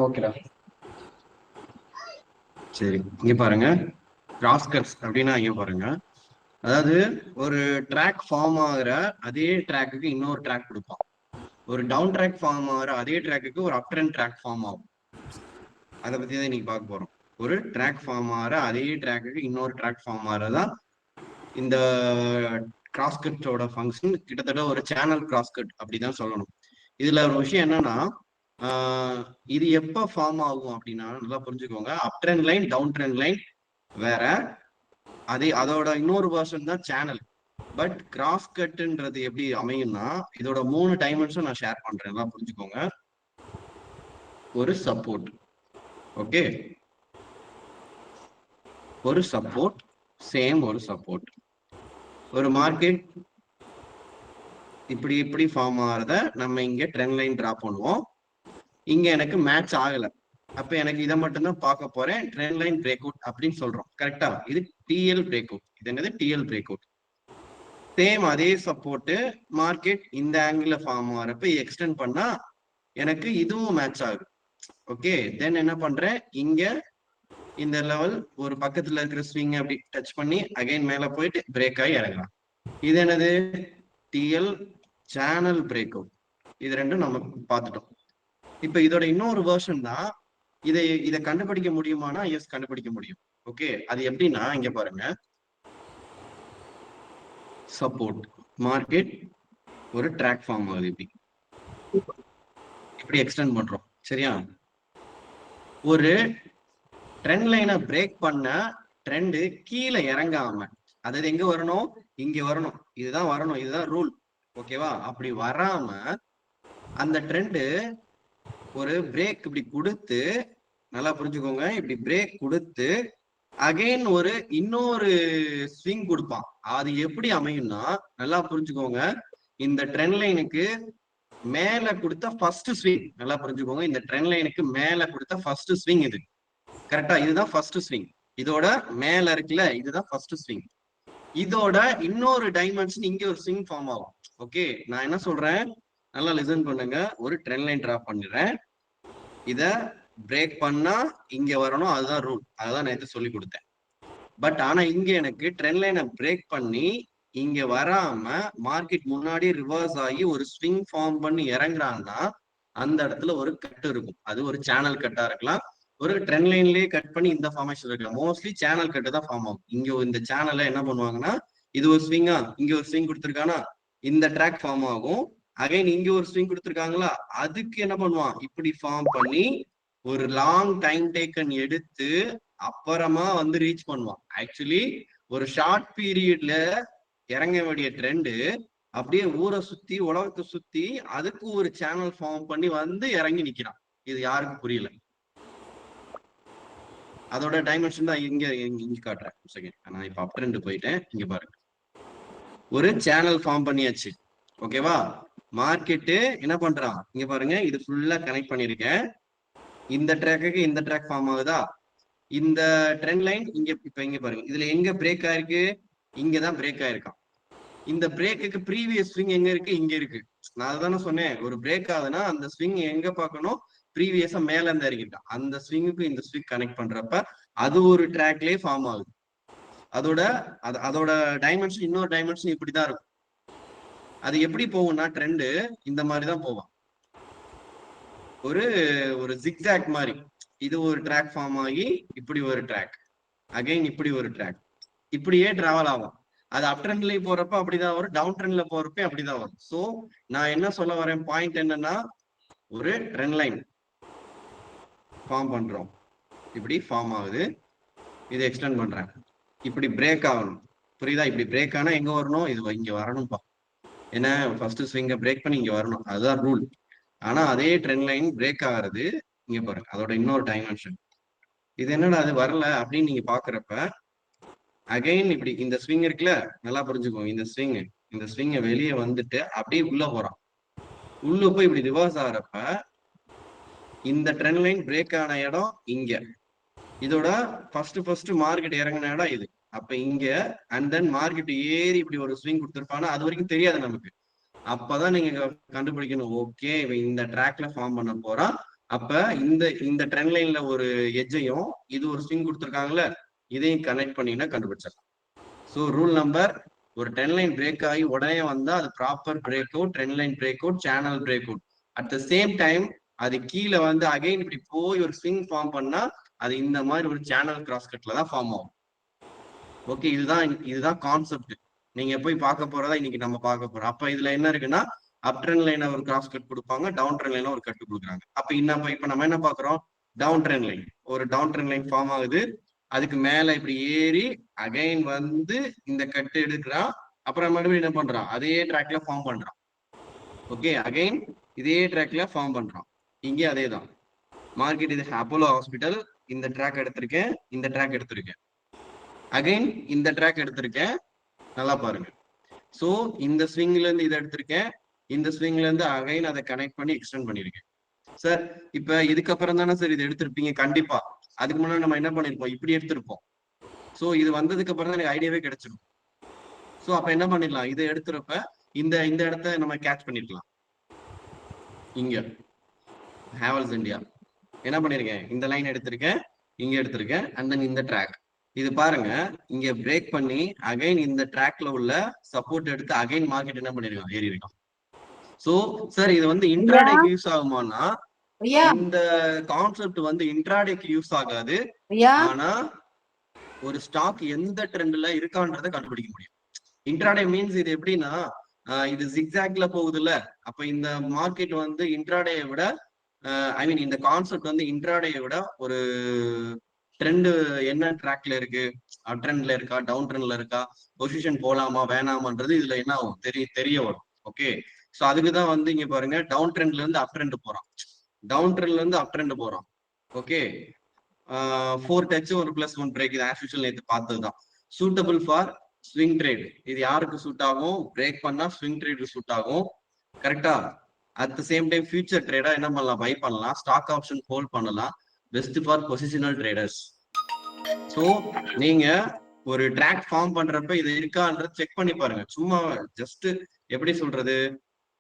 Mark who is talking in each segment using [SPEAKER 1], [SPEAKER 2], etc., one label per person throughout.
[SPEAKER 1] ஓகேடா. சரி, இங்க பாருங்க, கிராஸ் கட்ஸ் அப்படின்னா இங்க பாருங்க, அதாவது ஒரு ட்ராக் ஃபார்ம் ஆகுற அதே ட்ராக்குக்கு இன்னொரு ட்ராக் கொடுப்பான். ஒரு டவுன் ட்ராக் ஃபார்ம் ஆகுற அதே ட்ராக்குக்கு ஒரு அப் ட்ரெண்ட் ட்ராக் ஃபார்ம் ஆகும். அதை பத்தி தான் இன்னைக்கு பார்க்க போறோம். ஒரு ட்ராக் ஃபார்ம் ஆகிற அதே ட்ராக்குக்கு இன்னொரு ட்ராக் ஃபார்ம் ஆகிறதான் இந்த கிராஸ்கட்டோட ஃபங்க்ஷன். கிட்டத்தட்ட ஒரு சேனல் கிராஸ்கட் அப்படிதான் சொல்லணும். இதுல ஒரு விஷயம் என்னன்னா, இது எப்ப ஃபார்ம் ஆகும் அப்படின்னா நல்லா புரிஞ்சுக்கோங்க. Up trend line, down trend line வேற, அதோட இன்னொரு வெர்ஷன் தான் சேனல். பட் கிராஸ் கட்ன்றது எப்படி அமையும்னா, இதோட 3 டைமென்ஷன் நான் ஷேர் பண்றேன், நல்லா புரிஞ்சுக்கோங்க. ஒரு சப்போர்ட், ஓகே, ஒரு சப்போர்ட், சேம் ஒரு சப்போர்ட், ஒரு மார்க்கெட் இப்படி இப்படி ஃபார்ம் ஆகிறத நம்ம இங்க ட்ரெண்ட் லைன் டிரா பண்ணுவோம். இங்க எனக்கு மேட்ச் ஆகல, அப்ப எனக்கு இதை மட்டும்தான் பார்க்க போறேன். ட்ரெண்ட் லைன் பிரேக் அவுட் அப்படின்னு சொல்றோம், கரெக்டா? இது டிஎல் பிரேக் அவுட். இது என்னது? TL break out. சேம் அதே சப்போர்ட் மார்க்கெட் இந்த ஆங்கிள் ஃபார்ம் ஆகிறப்ப எக்ஸ்டெண்ட் பண்ணா எனக்கு இதுவும் மேட்ச் ஆகுது. ஓகே, தென் என்ன பண்றேன், இங்க இந்த லெவல் ஒரு பக்கத்துல இருக்கிற ஸ்விங் அப்படி டச் பண்ணி அகைன் மேல போயிட்டு பிரேக் ஆகி இறங்கலாம். இது என்னது? TL channel break out. இது ரெண்டும் நம்ம பார்த்துட்டோம். இப்ப இதோட இன்னொரு வெர்ஷன் தான். இதை கண்டுபிடிக்க முடியுமானா எஸ், கண்டுபிடிக்க முடியும். ஓகே, அது எப்படின்னா இங்க பாருங்க, சப்போர்ட் மார்க்கெட் ஒரு ட்ராக் ஃபார்ம் ஆகுது, இப்படி எக்ஸ்டெண்ட் பண்றோம், சரியா? ஒரு ட்ரெண்ட் லைனை பிரேக் பண்ண ட்ரெண்ட் கீழே இறங்காம, அதாவது எங்க வரணும்? இங்க வரணும். இதுதான் வரணும், இதுதான் ரூல், ஓகேவா? அப்படி வராம அந்த ட்ரெண்ட் ஒரு பிரேக் இப்படி கொடுத்து, நல்லா புரிஞ்சுக்கோங்க, இப்படி பிரேக் கொடுத்து அகைன் ஒரு இன்னொரு ஸ்விங் கொடுப்பான். அது எப்படி அமையும்னா, நல்லா புரிஞ்சுக்கோங்க, இந்த ட்ரெண்ட் லைனுக்கு மேல கொடுத்த ஃபர்ஸ்ட் ஸ்விங், நல்லா புரிஞ்சுக்கோங்க, இந்த ட்ரெண்ட் லைனுக்கு மேல கொடுத்த ஃபர்ஸ்ட் ஸ்விங் இது, கரெக்டா? இதுதான் ஃபர்ஸ்ட் ஸ்விங். இதோட மேல இருக்குல்ல, இதுதான் ஃபர்ஸ்ட் ஸ்விங். இதோட இன்னொரு டைமென்ஷன் இங்க ஒரு ஸ்விங் ஃபார்ம் ஆகும். ஓகே, நான் என்ன சொல்றேன், நல்லா லிசன் பண்ணுங்க. ஒரு ட்ரெண்ட் லைன் டிரா பண்ணிடுறேன், இத பிரேக் பண்ணா இங்க வரணும், அதுதான் ரூல், அதுதான் நேற்று சொல்லி கொடுத்தேன். பட் ஆனா இங்க எனக்கு ட்ரெண்ட் லைனை பிரேக் பண்ணி இங்க வராம மார்க்கெட் முன்னாடி ரிவர்ஸ் ஆகி ஒரு ஸ்விங் ஃபார்ம் பண்ணி இறங்குறாங்கன்னா அந்த இடத்துல ஒரு கட் இருக்கும். அது ஒரு சேனல் கட்டா இருக்கலாம், ஒரு ட்ரெண்ட் லைன்லயே கட் பண்ணி இந்த ஃபார்மேஷன் இருக்கலாம். மோஸ்ட்லி சேனல் கட்டு தான் ஃபார்ம் ஆகும். இங்க இந்த சேனல்ல என்ன பண்ணுவாங்கன்னா, இது ஒரு ஸ்விங்கா, இங்க ஒரு ஸ்விங் கொடுத்துருக்கானா, இந்த ட்ராக் ஃபார்ம் ஆகும். அகைன் இங்க ஒரு ஸ்விங் கொடுத்துருக்காங்களா, அதுக்கு என்ன பண்ணுவான், இப்படி ஃபார்ம் பண்ணி ஒரு லாங் டைம் டேக்கன் எடுத்து அப்புறமா வந்து ரீச் பண்ணுவான். ஆக்சுவலி ஒரு ஷார்ட் பீரியட்ல இறங்க வேண்டிய ட்ரெண்டு அப்படியே ஊரை சுத்தி உலகத்தை சுத்தி அதுக்கு ஒரு சேனல் ஃபார்ம் பண்ணி வந்து இறங்கி நிக்கிறான். இது யாருக்கும் புரியல. அதோட டைமென்ஷன் தான் இங்க காட்டுறேன். செகண்ட், நான் இப்ப அப் ட்ரெண்ட் போயிட்டேன். இங்க பாருங்க, ஒரு சேனல் ஃபார்ம் பண்ணியாச்சு, ஓகேவா? மார்க்கெட்டு என்ன பண்றான், இங்க பாருங்க, இது ஃபுல்லா கனெக்ட் பண்ணிருக்கேன். இந்த ட்ராக்குக்கு இந்த ட்ராக் ஃபார்ம் ஆகுதா, இந்த ட்ரெண்ட் லைன் இங்க, இப்ப இங்க பாருங்க, இதுல எங்க பிரேக் ஆயிருக்கு, இங்கதான் பிரேக் ஆயிருக்கான். இந்த பிரேக்குக்கு ப்ரீவியஸ் ஸ்விங் எங்க இருக்கு, இங்க இருக்கு. நான் அதுதானே சொன்னேன், ஒரு பிரேக் ஆகுதுன்னா அந்த ஸ்விங் எங்க பார்க்கணும், ப்ரீவியஸா மேல இருந்து இறக்கிட்டான். அந்த ஸ்விங்குக்கு இந்த ஸ்விங் கனெக்ட் பண்றப்ப அது ஒரு ட்ராக்லயே ஃபார்ம் ஆகுது. அதோட டைமென்ஷன் இன்னொரு டைமென்ஷன் இப்படிதான் இருக்கும். அது எப்படி போகும்னா, ட்ரெண்டு இந்த மாதிரிதான் போவான், ஒரு ஒரு ஜிக்ஸாக் மாதிரி. இது ஒரு ட்ராக் ஃபார்ம் ஆகி இப்படி ஒரு ட்ராக், அகைன் இப்படி ஒரு ட்ராக், இப்படியே டிராவல் ஆகும். அது அப் ட்ரெண்ட்ல போறப்ப அப்படிதான் வரும், டவுன் ட்ரெண்ட்ல போறப்ப அப்படிதான் வரும். சோ நான் என்ன சொல்ல வரேன், பாயிண்ட் என்னன்னா, ஒரு ட்ரெண்ட் லைன் ஃபார்ம் பண்றோம், இப்படி ஃபார்ம் ஆகுது, இதை எக்ஸ்டெண்ட் பண்றேன், இப்படி பிரேக் ஆகணும், புரியுதா? இப்படி பிரேக் ஆனா எங்க வரணும், இது இங்க வரணும்பா. ஏன்னா ஃபர்ஸ்ட் ஸ்விங்க பிரேக் பண்ணி இங்க வரணும், அதுதான் ரூல். ஆனா அதே ட்ரெண்ட் லைன் பிரேக் ஆகிறது இங்க பாருங்க, அதோட இன்னொரு டைமென்ஷன். இது என்னடா அது வரல அப்படின்னு நீங்க பாக்குறப்ப அகைன் இப்படி இந்த ஸ்விங் இருக்குல்ல, நல்லா புரிஞ்சுக்கோங்க, இந்த ஸ்விங்கை வெளியே வந்துட்டு அப்படியே உள்ள போறான். உள்ள போய் இப்படி ரிவர்ஸ் ஆகிறப்ப இந்த ட்ரெண்ட் லைன் பிரேக் ஆன இடம் இங்க, இதோட ஃபர்ஸ்ட் மார்க்கெட் இறங்கின இடம் இது. அப்ப இங்க அண்ட் தென் மார்க்கெட் ஏறி இப்படி ஒரு ஸ்விங் கொடுத்துருப்பானா, அது வரைக்கும் தெரியாது நமக்கு. அப்பதான் நீங்க கண்டுபிடிக்கணும். ஓகே, இவன் இந்த ட்ராக்ல ஃபார்ம் பண்ண போறான். அப்ப இந்த இந்த ட்ரெண்ட் லைன்ல ஒரு எட்ஜையும் இது ஒரு ஸ்விங் கொடுத்துருக்காங்கல்ல, இதையும் கனெக்ட் பண்ணீங்கன்னா கண்டுபிடிச்சிடலாம். ஸோ ரூல் நம்பர், ஒரு ட்ரெண்ட் லைன் பிரேக் ஆகி உடனே வந்தா அது proper break out, trend line break out, channel break out. At the same time அது கீழே வந்து அகைன் இப்படி போய் ஒரு ஸ்விங் ஃபார்ம் பண்ணா அது இந்த மாதிரி ஒரு சேனல் கிராஸ் கட்ல தான் ஃபார்ம் ஆகும். ஓகே, இதுதான் கான்செப்ட். நீங்க போய் பார்க்க போறதா இன்னைக்கு நம்ம பார்க்க போறோம். அப்ப இதுல என்ன இருக்குன்னா, அப் ட்ரெண்ட் லைனை ஒரு கிராஸ் கட் கொடுப்பாங்க, டவுன் ட்ரெண்ட் லைனை ஒரு கட்டு கொடுக்குறாங்க. அப்ப இப்ப நம்ம என்ன பாக்குறோம், டவுன் ட்ரெண்ட் லைன், ஒரு டவுன் ட்ரெண்ட் லைன் ஃபார்ம் ஆகுது. அதுக்கு மேல இப்படி ஏறி அகைன் வந்து இந்த கட்டு எடுக்கிறான். அப்புறம் மறுபடியும் என்ன பண்றான், அதே ட்ராக்ல ஃபார்ம் பண்றான். ஓகே, அகைன் இதே ட்ராக்ல ஃபார்ம் பண்றான். இங்கே அதே தான். மார்க்கெட் இது அப்போலோ ஹாஸ்பிட்டல். இந்த ட்ராக் எடுத்திருக்கேன், இந்த ட்ராக் எடுத்திருக்கேன், அகைன் இந்த ட்ராக் எடுத்திருக்கேன். நல்லா பாருங்க. ஸோ இந்த ஸ்விங்ல இருந்து இதை எடுத்திருக்கேன், இந்த ஸ்விங்ல இருந்து அகைன் அதை கனெக்ட் பண்ணி எக்ஸ்டெண்ட் பண்ணிருக்கேன். சார் இப்ப இதுக்கப்புறம் தானே சார் இது எடுத்திருப்பீங்க? கண்டிப்பா. அதுக்கு முன்னாடி நம்ம என்ன பண்ணிருப்போம், இப்படி எடுத்திருப்போம். ஸோ இது வந்ததுக்கு அப்புறம் தான் எனக்கு ஐடியாவே கிடைச்சிடும். ஸோ அப்ப என்ன பண்ணிடலாம், இதை எடுத்துறப்ப இந்த இந்த இடத்த நம்ம கேட்ச் பண்ணிருக்கலாம். இங்க ஹேவல்ஸ் இந்தியா என்ன பண்ணிருக்கேன், இந்த லைன் எடுத்திருக்கேன், இங்க எடுத்திருக்கேன், அண்ட் தென் இந்த ட்ராக். இது பாருங்க, இங்க பிரேக் பண்ணி அகைன் இந்த ட்ராக்ல உள்ள சப்போர்ட் எடுத்து அகைன் மார்க்கெட் என்ன பண்ணிருக்கான், ஏறி இருக்கான். சோ சார் இது வந்து இன்ட்ராடேக்கு யூஸ் ஆகுமானா, இந்த கான்செப்ட் வந்து இன்ட்ராடேக்கு யூஸ் ஆகாது. ஆனா ஒரு ஸ்டாக் எந்த ட்ரெண்ட்ல இருக்கான்றத கண்டுபிடிக்க முடியும். இன்ட்ராடே மீன்ஸ் இது எப்படின்னா, இது ஜிக்ஸாக்ல போகுதுல்ல, அப்ப இந்த மார்க்கெட் வந்து இன்ட்ராடேயை விட ஐ மீன் இந்த கான்செப்ட் வந்து இன்ட்ராடேயை விட ஒரு ட்ரெண்ட் என்ன ட்ராக்ல இருக்கு, அப் ட்ரெண்ட்ல இருக்கா, டவுன் ட்ரெண்ட்ல இருக்கா, பொசிஷன் போலாமா வேணாமான்றது இதுல என்ன ஆகும், தெரிய வரும். ஓகே, ஸோ அதுக்குதான் வந்து இங்க பாருங்க, டவுன் ட்ரெண்ட்ல இருந்து அப் ட்ரெண்ட் போறான், டவுன் ட்ரெண்ட்ல இருந்து அப் ட்ரெண்ட் போறான். ஓகே, 4 டச் ஒரு +1 பிரேக், இது ஆஸ் யூஷுவல் நேற்று பார்த்ததுதான். Suitable for swing trade. இது யாருக்கு சூட் ஆகும், பிரேக் பண்ணா ஸ்விங் ட்ரேடுக்கு சூட் ஆகும். கரெக்டா? At the same time future ட்ரேடா என்ன பண்ணலாம், பை பண்ணலாம், ஸ்டாக் ஆப்ஷன் ஹோல்ட் பண்ணலாம். Best for positional traders. So நீங்க ஒரு ட்ராக் ஃபார்ம் பண்றப்ப இது இருக்கான்றது செக் பண்ணி பாருங்க. சும்மா ஜஸ்ட் எப்படி சொல்றது,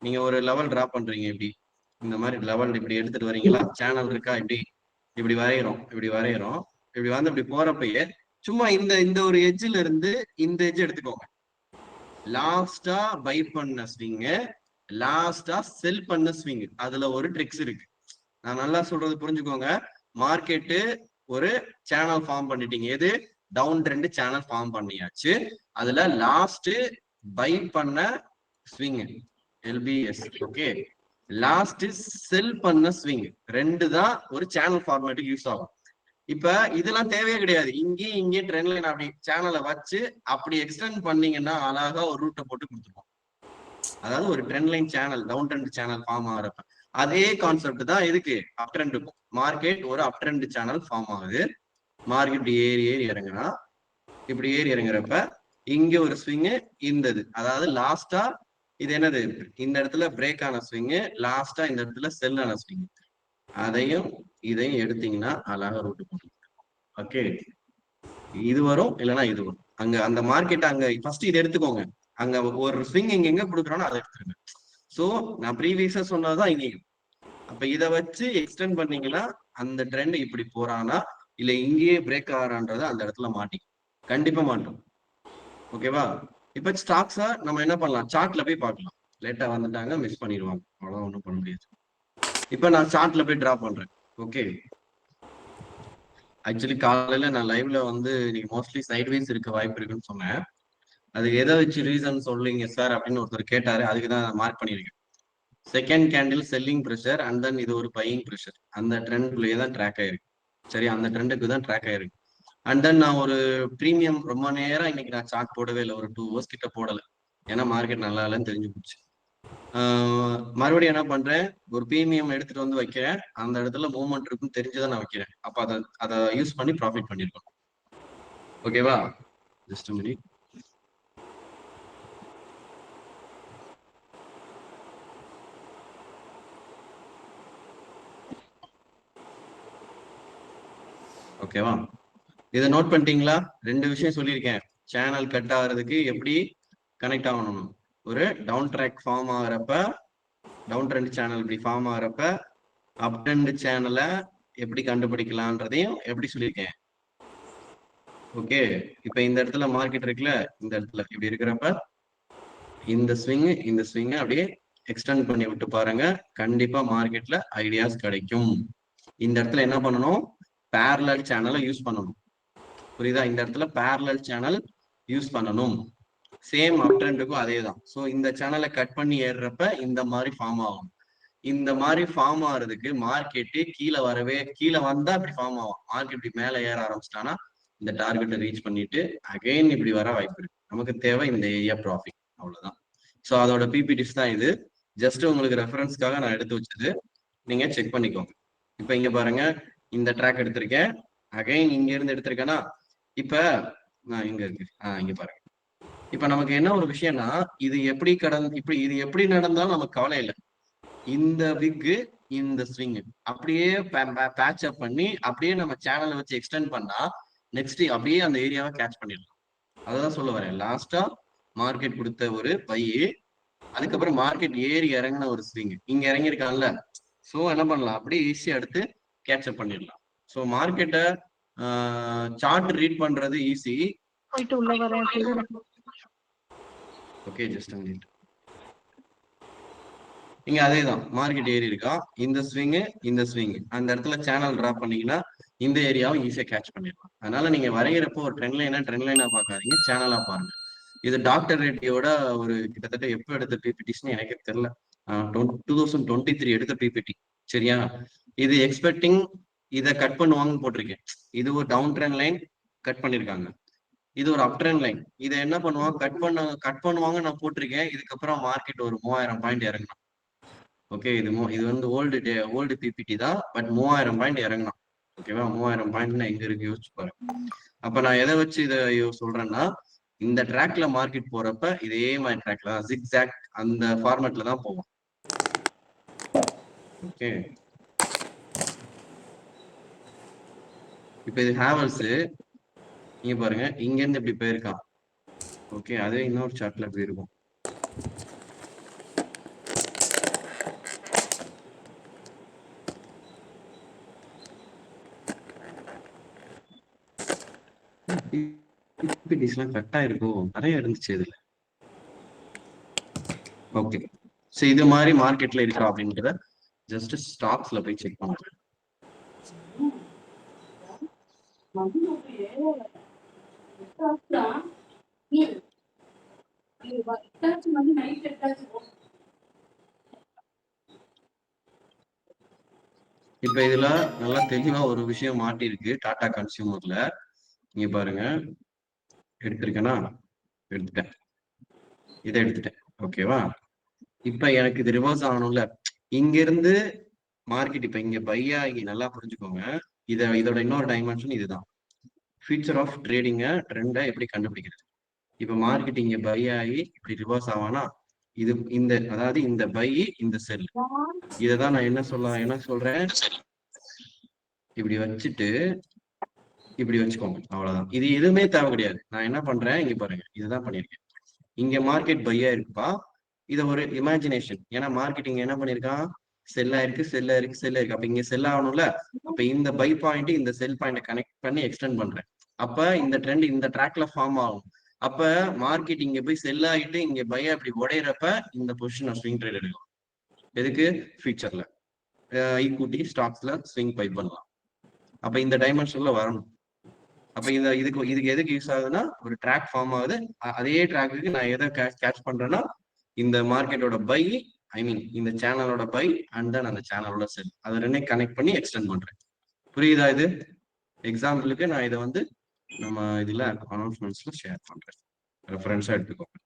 [SPEAKER 1] நீங்க ஒரு லெவல் டிரா பண்றீங்க, இப்படி இந்த மாதிரி லெவல் இப்படி எடுத்துட்டு வரீங்களா, சேனல் இருக்கா, இப்படி இப்படி வரைகிறோம், இப்படி வந்து இப்படி போறப்பயே சும்மா இந்த இந்த ஒரு எட்ஜ்ல இருந்து இந்த எட்ஜ் எடுத்துக்கோங்க. லாஸ்டா பை பண்ண ஸ்விங்கு, லாஸ்டா செல் பண்ண ஸ்விங், அதுல ஒரு ட்ரிக்ஸ் இருக்கு. நான் நல்லா சொல்றது புரிஞ்சுக்கோங்க. மார்க்கெட்டு ஒரு சேனல் ஃபார்ம் பண்ணிட்டீங்க, எது டவுன் ட்ரெண்ட் சேனல் ஃபார்ம் பண்ணியாச்சு. அதுல லாஸ்ட் பை பண்ண ஸ்விங் எல்பிஎஸ். ஓகே, லாஸ்ட் செல் பண்ண ஸ்விங், ரெண்டு தான் ஒரு சேனல் ஃபார்மேட்டுக்கு யூஸ் ஆகும். இப்ப இதெல்லாம் தேவையே கிடையாது. இங்கே ட்ரெண்ட் லைன் அப்படி சேனலை வச்சு அப்படி எக்ஸ்டெண்ட் பண்ணீங்கன்னா அழகா ஒரு ரூட்டை போட்டு கொடுத்துருவோம். அதாவது ஒரு trend line channel, down trend channel form ஆகிறப்ப அதே கான்செப்ட் தான் இருக்கு அப் ட்ரெண்டுக்கும். மார்க்கெட் ஒரு அப் ட்ரெண்ட் சேனல் ஃபார்ம் ஆகுது, மார்க்கெட் ஏறி ஏறி இறங்குனா, இப்படி ஏறி இறங்குறப்ப இங்க ஒரு ஸ்விங்கு இருந்தது. அதாவது லாஸ்டா இது என்னது, இந்த இடத்துல பிரேக் ஆன ஸ்விங்கு, லாஸ்டா இந்த இடத்துல செல் ஆன ஸ்விங். அதையும் இதையும் எடுத்தீங்கன்னா அழகா ரூட்டு போட்டு. ஓகே, இது வரும் இல்லைன்னா இது வரும். அங்க அந்த மார்க்கெட் அங்க ஃபர்ஸ்ட் இது எடுத்துக்கோங்க. அங்க ஒரு ஸ்விங் இங்க எங்க கொடுக்குறோம்னா அதை எடுத்துருங்க. சோ நான் ப்ரீவியஸா சொன்னதுதான் இங்கேயும். அப்ப இதை வச்சு எக்ஸ்டெண்ட் பண்ணீங்கன்னா அந்த ட்ரெண்ட் இப்படி போறானா இல்ல இங்கேயே பிரேக் ஆகிறான்றத அந்த இடத்துல மாட்டி கண்டிப்பா மாட்டோம். ஓகேவா? இப்ப ஸ்டாக்ஸா நம்ம என்ன பண்ணலாம், சார்ட்ல போய் பார்க்கலாம். லேட்டா வந்துட்டாங்க, மிஸ் பண்ணிடுவாங்க, அவ்வளவு ஒன்றும் பண்ண முடியாது. இப்ப நான் சார்ட்ல போய் டிரா பண்றேன். ஓகே, ஆக்சுவலி காலையில நான் லைவ்ல வந்து நீங்க மோஸ்ட்லி சைட்வைஸ் இருக்க வாய்ப்பு இருக்குன்னு சொன்னேன். அது எதை வச்சு ரீசன் சொல்றீங்க சார் அப்படின்னு ஒருத்தர் கேட்டாரு, அதுக்கு தான் மார்க் பண்ணிருக்கேன். Second candle selling pressure and then இது ஒரு பையிங் ப்ரெஷர், அந்த ட்ரெண்ட்குள்ளேயே தான் ட்ராக் ஆயிருக்கு. சரி, அந்த ட்ரெண்டுக்கு தான் ட்ராக் ஆயிருக்கு. அண்ட் தென் நான் ஒரு ப்ரீமியம் ரொம்ப நேரம் இன்னைக்கு நான் சார்ட் போடவே இல்லை, ஒரு 2 hours கிட்ட போடலை. ஏன்னா மார்க்கெட் நல்லா இல்லைன்னு தெரிஞ்சு போச்சு. மறுபடியும் என்ன பண்றேன், ஒரு ப்ரீமியம் எடுத்துட்டு வந்து வைக்கிறேன். அந்த இடத்துல மூவ்மெண்ட் இருக்குன்னு தெரிஞ்சுதான் நான் வைக்கிறேன். அப்ப அதை யூஸ் பண்ணி ப்ராஃபிட் பண்ணிருக்கோம். ஓகேவா? Just minute. ஓகேவா? இதை நோட் பண்ணிட்டீங்களா? 2 விஷயம் சொல்லியிருக்கேன். சேனல் கட் ஆகிறதுக்கு எப்படி கனெக்ட் ஆகணும், ஒரு டவுன் ட்ராக் ஃபார்ம் ஆகிறப்ப, டவுன் ட்ரெண்ட் சேனல் இப்படி ஃபார்ம் ஆகிறப்ப அப் ட்ரெண்ட் சேனலை எப்படி கண்டுபிடிக்கலான்றதையும் எப்படி சொல்லியிருக்கேன். ஓகே, இப்ப இந்த இடத்துல மார்க்கெட் இருக்குல்ல, இந்த இடத்துல இப்படி இருக்கிறப்ப இந்த ஸ்விங் அப்படியே எக்ஸ்டெண்ட் பண்ணி விட்டு பாருங்க, கண்டிப்பா மார்க்கெட்ல ஐடியாஸ் கிடைக்கும். இந்த இடத்துல என்ன பண்ணணும், பேரலல் சேனலை யூஸ் பண்ணணும். புரியுதா? இந்த இடத்துல பேரலல் சேனல் யூஸ் பண்ணணும். சேம் அப் ட்ரெண்டுக்கும் அதே தான். ஸோ இந்த சேனலை கட் பண்ணி ஏறுறப்ப இந்த மாதிரி ஃபார்ம் ஆகும். இந்த மாதிரி ஃபார்ம் ஆகிறதுக்கு மார்க்கெட்டு கீழே வந்தா இப்படி ஃபார்ம் ஆகும். மார்க்கெட் இப்படி மேலே ஏற ஆரம்பிச்சிட்டானா இந்த டார்கெட்டை ரீச் பண்ணிட்டு அகைன் இப்படி வர வாய்ப்பு இருக்கு. நமக்கு தேவை இந்த ஏரியா ப்ராஃபிட், அவ்வளவுதான். ஸோ அதோட பிபிடிஸ் தான் இது. ஜஸ்ட் உங்களுக்கு ரெஃபரன்ஸ்க்காக நான் எடுத்து வச்சது, நீங்க செக் பண்ணிக்கோங்க. இப்ப இங்க பாருங்க, இந்த ட்ராக் எடுத்திருக்கேன், அகைன் இங்க இருந்து எடுத்திருக்கேன்னா இப்ப நான் இங்க இருக்கு, இங்க பாருங்க. இப்ப நமக்கு என்ன ஒரு விஷயம்னா, இது எப்படி நடந்தாலும் நமக்கு கவலை இல்லை. இந்த விக்கு இந்த ஸ்விங் அப்படியே பேட்ச் அப் பண்ணி அப்படியே நம்ம சேனலை வச்சு எக்ஸ்டெண்ட் பண்ணா நெக்ஸ்ட் அப்படியே அந்த ஏரியாவை கேட்ச் பண்ணிடலாம். அதான் சொல்ல வரேன். லாஸ்டா மார்க்கெட் கொடுத்த ஒரு பை, அதுக்கப்புறம் மார்க்கெட் ஏறி இறங்கின ஒரு ஸ்விங் இங்க இறங்கியிருக்கான்ல. ஸோ என்ன பண்ணலாம், அப்படியே ஈஸியா எடுத்து கேட்சப் பண்ணிடலாம். ஸோ மார்க்கெட்டை சார்ட் ரீட் பண்றது ஈஸி.
[SPEAKER 2] போயிட்டு உள்ள வரேன்.
[SPEAKER 1] ஓகே, ஜஸ்ட் இங்க அதேதான், மார்க்கெட் ஏறி இருக்கா, இந்த ஸ்விங் அந்த இடத்துல சேனல் டிராப் பண்ணீங்கன்னா இந்த ஏரியாவை ஈஸியா கேட்ச் பண்ணிடலாம். அதனால நீங்க வரைகிறப்போ ஒரு ட்ரெண்ட் லைனா பார்க்காதீங்க, சேனலா பாருங்க. இது டாக்டர் ரெட்டியோட ஒரு கிட்டத்தட்ட எப்போ எடுத்த பிபிடிஸ்ன்னு எனக்கே தெரியல, 2023 எடுத்த பிபிடி. சரியா? இது எக்ஸ்பெக்டிங் இதை கட் பண்ணுவாங்கன்னு போட்டிருக்கேன். இது ஒரு டவுன் ட்ரெண்ட் லைன் கட் பண்ணிருக்காங்க, இது ஒரு அப் ட்ரெண்ட் லைன். இதை என்ன பண்ணுவாங்க, கட் பண்ணுவாங்க நான் போட்டிருக்கேன். இதுக்கப்புறம் மார்க்கெட் ஒரு 3000 பாயிண்ட் இறங்கணும். ஓகே, இது வந்து ஓல்டு பிபிடி தான், பட் 3000 பாயிண்ட் இறங்கணும். ஓகேவா? 3000 பாயிண்ட்னா எங்க இருக்கு யோசிச்சு பாருங்க. அப்ப நான் எதை வச்சு இதை சொல்றேன்னா, இந்த ட்ராக்ல மார்க்கெட் போறப்ப இதே மாதிரி ட்ராக்ல ஜிக்ஸாக் அந்த ஃபார்மேட்ல தான் போவோம். ஓகே, இப்ப இது ஹேவல்ஸ், நீங்க பாருங்க இங்க இருந்து இப்படி போயிருக்கான். ஓகே, அதே இன்னொரு சார்ட்ல போயிருக்கும். கரெக்டா இருக்கும், நிறைய இருந்துச்சு இதுல. ஓகே, சோ இது மாதிரி மார்க்கெட்ல இருக்கா அப்படின்றத ஜஸ்ட் ஸ்டாக்ஸ்ல போய் செக் பண்ணுங்க. இப்ப இதுல நல்லா தெளிவா ஒரு விஷயம் மாட்டிருக்கு டாடா கன்சியூமர்ல. நீங்க பாருங்க, எடுத்திருக்கேனா, எடுத்துட்டேன், இதை எடுத்துட்டேன். ஓகேவா? இப்ப எனக்கு இது ரிவர்ஸ் ஆகணும்ல, இங்க இருந்து மார்க்கெட் இப்ப இங்க பை ஆகி, நல்லா புரிஞ்சுக்கோங்க, இதோட இன்னொரு டைமென்ஷன் இதுதான். ஃபியூச்சர் ஆஃப் ட்ரேடிங்க ட்ரெண்டை எப்படி கண்டுபிடிக்கிறது. இப்ப மார்க்கெட் இங்க பை ஆகி இப்படி ரிவர்ஸ் ஆவானா, இது அதாவது இந்த பை இந்த செல், இததான் நான் என்ன சொல்றேன், இப்படி வச்சுட்டு இப்படி வச்சுக்கோங்க, அவ்வளவுதான். இது எதுவுமே தேவை கிடையாது. நான் என்ன பண்றேன், இங்க பாருங்க, இதுதான் பண்ணிருக்கேன். இங்க மார்க்கெட் பையா இருக்குப்பா, இத ஒரு இமேஜினேஷன். ஏன்னா மார்க்கெட் இங்க என்ன பண்ணிருக்கான், செல்லா இருக்கு. அப்ப இங்க செல் ஆகணும்ல, அப்ப இந்த பை பாயிண்ட் இந்த செல் பாயிண்ட் கனெக்ட் பண்ணி எக்ஸ்டெண்ட் பண்றேன். அப்ப இந்த ட்ரெண்ட் இந்த ட்ராக்ல ஃபார்ம் ஆகும். அப்ப மார்க்கெட் இங்க போய் செல் ஆகிட்டு இங்க பையா இப்படி உடையிறப்ப இந்த பொசிஷன் ஸ்விங் ட்ரேட் எடுக்கலாம். எதுக்கு? ஃபியூச்சர்ல ஈக்விட்டி ஸ்டாக்ஸ்ல ஸ்விங் பை பண்ணலாம். அப்ப இந்த டைமென்ஷன்ல வரணும். அப்ப இதுக்கு எதுக்கு யூஸ் ஆகுதுன்னா, ஒரு ட்ராக் ஃபார்ம் ஆகுது. அதே ட்ராக்குக்கு நான் எதை கேட்ச் பண்றேன்னா, இந்த மார்க்கெட்டோட பை, ஐ மீன் இந்த சேனலோட பை அண்ட் தென் அந்த சேனலோட செல், அதை ரெண்டே கனெக்ட் பண்ணி எக்ஸ்டெண்ட் பண்றேன். புரியுதா? இது எக்ஸாம்பிளுக்கு நான் இதை வந்து நம்ம இதுல அனௌன்ஸ்மெண்ட்ஸ்ல ஷேர் பண்றேன், ரெஃபரன்ஸா எடுத்துக்கோங்க.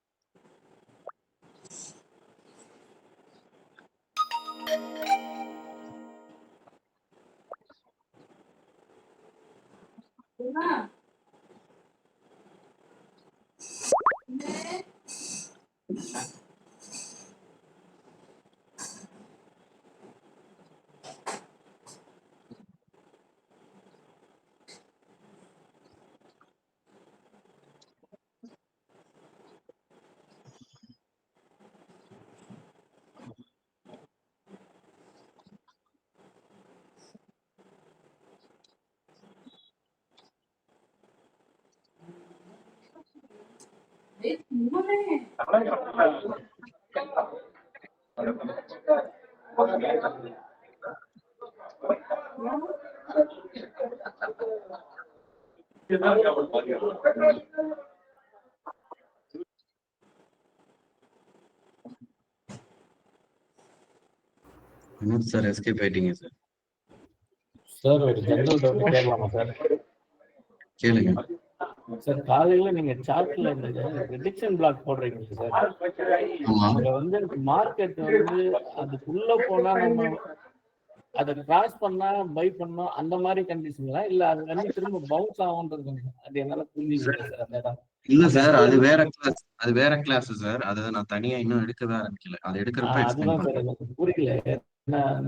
[SPEAKER 1] சார் எஸ்கேப் ஆயிட்டீங்க சார்.
[SPEAKER 2] சார் ஒரு ஜெனரல் டவுட் கேட்கலாமா சார்?
[SPEAKER 1] கேளுங்க
[SPEAKER 2] சார். காலையில நீங்க சார்ட்ல இந்த ப்ரெடிக்ஷன் பிளாக் போடுறீங்க சார். அதுல வந்து மார்க்கெட் வந்து அதுக்குள்ள போனா நம்ம அதை கிராஸ் பண்ணா பை பண்ணோம் அந்த மாதிரி கண்டிஷன்ல இல்ல அது வந்து திரும்ப பவுன்ஸ் ஆகும்ன்றது அது என்னால புரிஞ்சுக்கல சார். அந்த இடம்
[SPEAKER 1] இல்ல சார், அது வேற கிளாஸ், அது வேற கிளாஸ் சார். அதை நான் தனியா இன்னும் எடுக்கவே ஆரம்பிக்கல. அதை எடுக்கிறப்ப
[SPEAKER 2] அதுதான் சார் எனக்கு புரியல.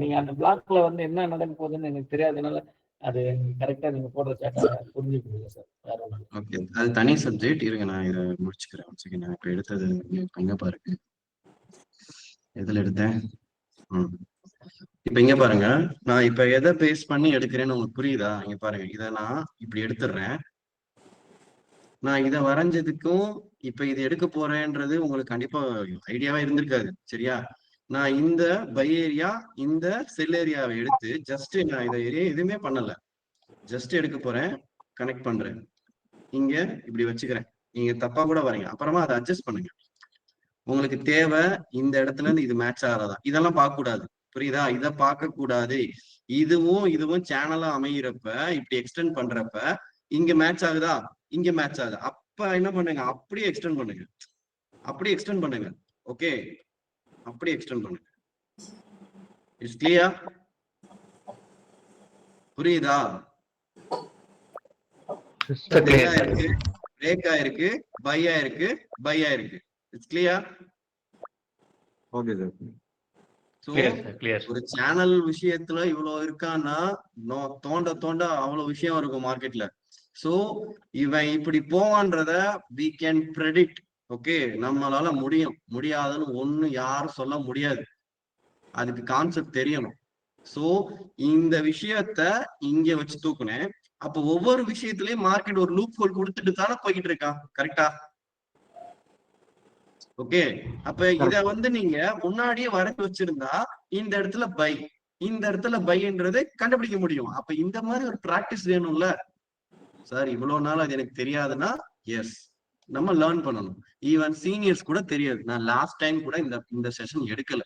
[SPEAKER 2] நீங்க அந்த பிளாக்ல வந்து என்ன நடக்க போகுதுன்னு எனக்கு தெரியாதனால அது கரெக்டா நீங்க போடுற சாட்டை புரிஞ்சுக்கிறீங்க சார்.
[SPEAKER 1] ஓகே, அது தனி சப்ஜெக்ட். இருங்க நான் இதை முடிச்சுக்கிறேன். நான் இப்ப எடுத்தது எங்க பாருங்க, எதுல எடுத்தேன். இப்ப இங்க பாருங்க, நான் இப்ப எதை பேஸ் பண்ணி எடுக்கிறேன்னு உங்களுக்கு புரியுதா? இங்க பாருங்க, இதை நான் இப்படி எடுத்துடுறேன். நான் இதை வரைஞ்சதுக்கும் இப்ப இது எடுக்க போறேன்றது உங்களுக்கு கண்டிப்பா ஐடியாவா இருந்திருக்காது, சரியா? நான் இந்த பை ஏரியா இந்த செல் ஏரியாவை எடுத்து ஜஸ்ட் நான் இதை எதுவுமே பண்ணல, ஜஸ்ட் எடுக்க போறேன், கனெக்ட் பண்றேன், இங்க இப்படி வச்சுக்கிறேன். நீங்க தப்பா கூட வரீங்க, அப்புறமா அதை அட்ஜஸ்ட் பண்ணுங்க. உங்களுக்கு தேவை இந்த இடத்துல இருந்து இது மேட்ச் ஆகிறதா, இதெல்லாம் பார்க்க கூடாது, புரியுதா? இதை பார்க்க கூடாது. இதுவும் சேனலா அமைகிறப்ப இப்படி எக்ஸ்டெண்ட் பண்றப்ப இங்க மேட்ச் ஆகுதா, இங்க மேட்ச் ஆகுது, அப்ப என்ன பண்ணுங்க, அப்படியே எக்ஸ்டெண்ட் பண்ணுங்க, அப்படியே எக்ஸ்டெண்ட் பண்ணுங்க. ஓகே, அப்படியே எக்ஸ்டெண்ட் பண்ணுங்க. It's clear? புரியுதா? பிரேக் ஆயிருக்கு, பை ஆயிருக்கு, பை ஆயிருக்கு. It's clear? Okay sir. ஒரு சேனல் விஷயத்துல இவ்வளவு இருக்கான்னா தோண்ட தோண்ட அவ்வளவு விஷயம் இருக்கும் மார்க்கெட்ல. சோ இவன் இப்படி போவான்றத we can predict. ஓகே, நம்மளால முடியாதுன்னு ஒண்ணு யாரும் சொல்ல முடியாது. அதுக்கு கான்செப்ட் தெரியணும். சோ இந்த விஷயத்த இங்க வச்சு தூக்குனேன். அப்ப ஒவ்வொரு விஷயத்திலயும் மார்க்கெட் ஒரு லூப் ஹோல் கொடுத்துட்டு தானே போய்கிட்டு இருக்கான், கரெக்டா? ஓகே, அப்ப இத வந்து நீங்க முன்னாடியே வரைஞ்சு வச்சிருந்தா இந்த இடத்துல பை, இந்த இடத்துல பைன்றது கண்டுபிடிக்க முடியும். அப்ப இந்த மாதிரி ஒரு பிராக்டிஸ் வேணும்ல சார். இவ்வளவு நாள் அது எனக்கு தெரியாதுன்னா எஸ், நம்ம லேர்ன் பண்ணணும். ஈவன் சீனியர்ஸ் கூட தெரியாது. நான் லாஸ்ட் டைம் கூட இந்த செஷன் எடுக்கல.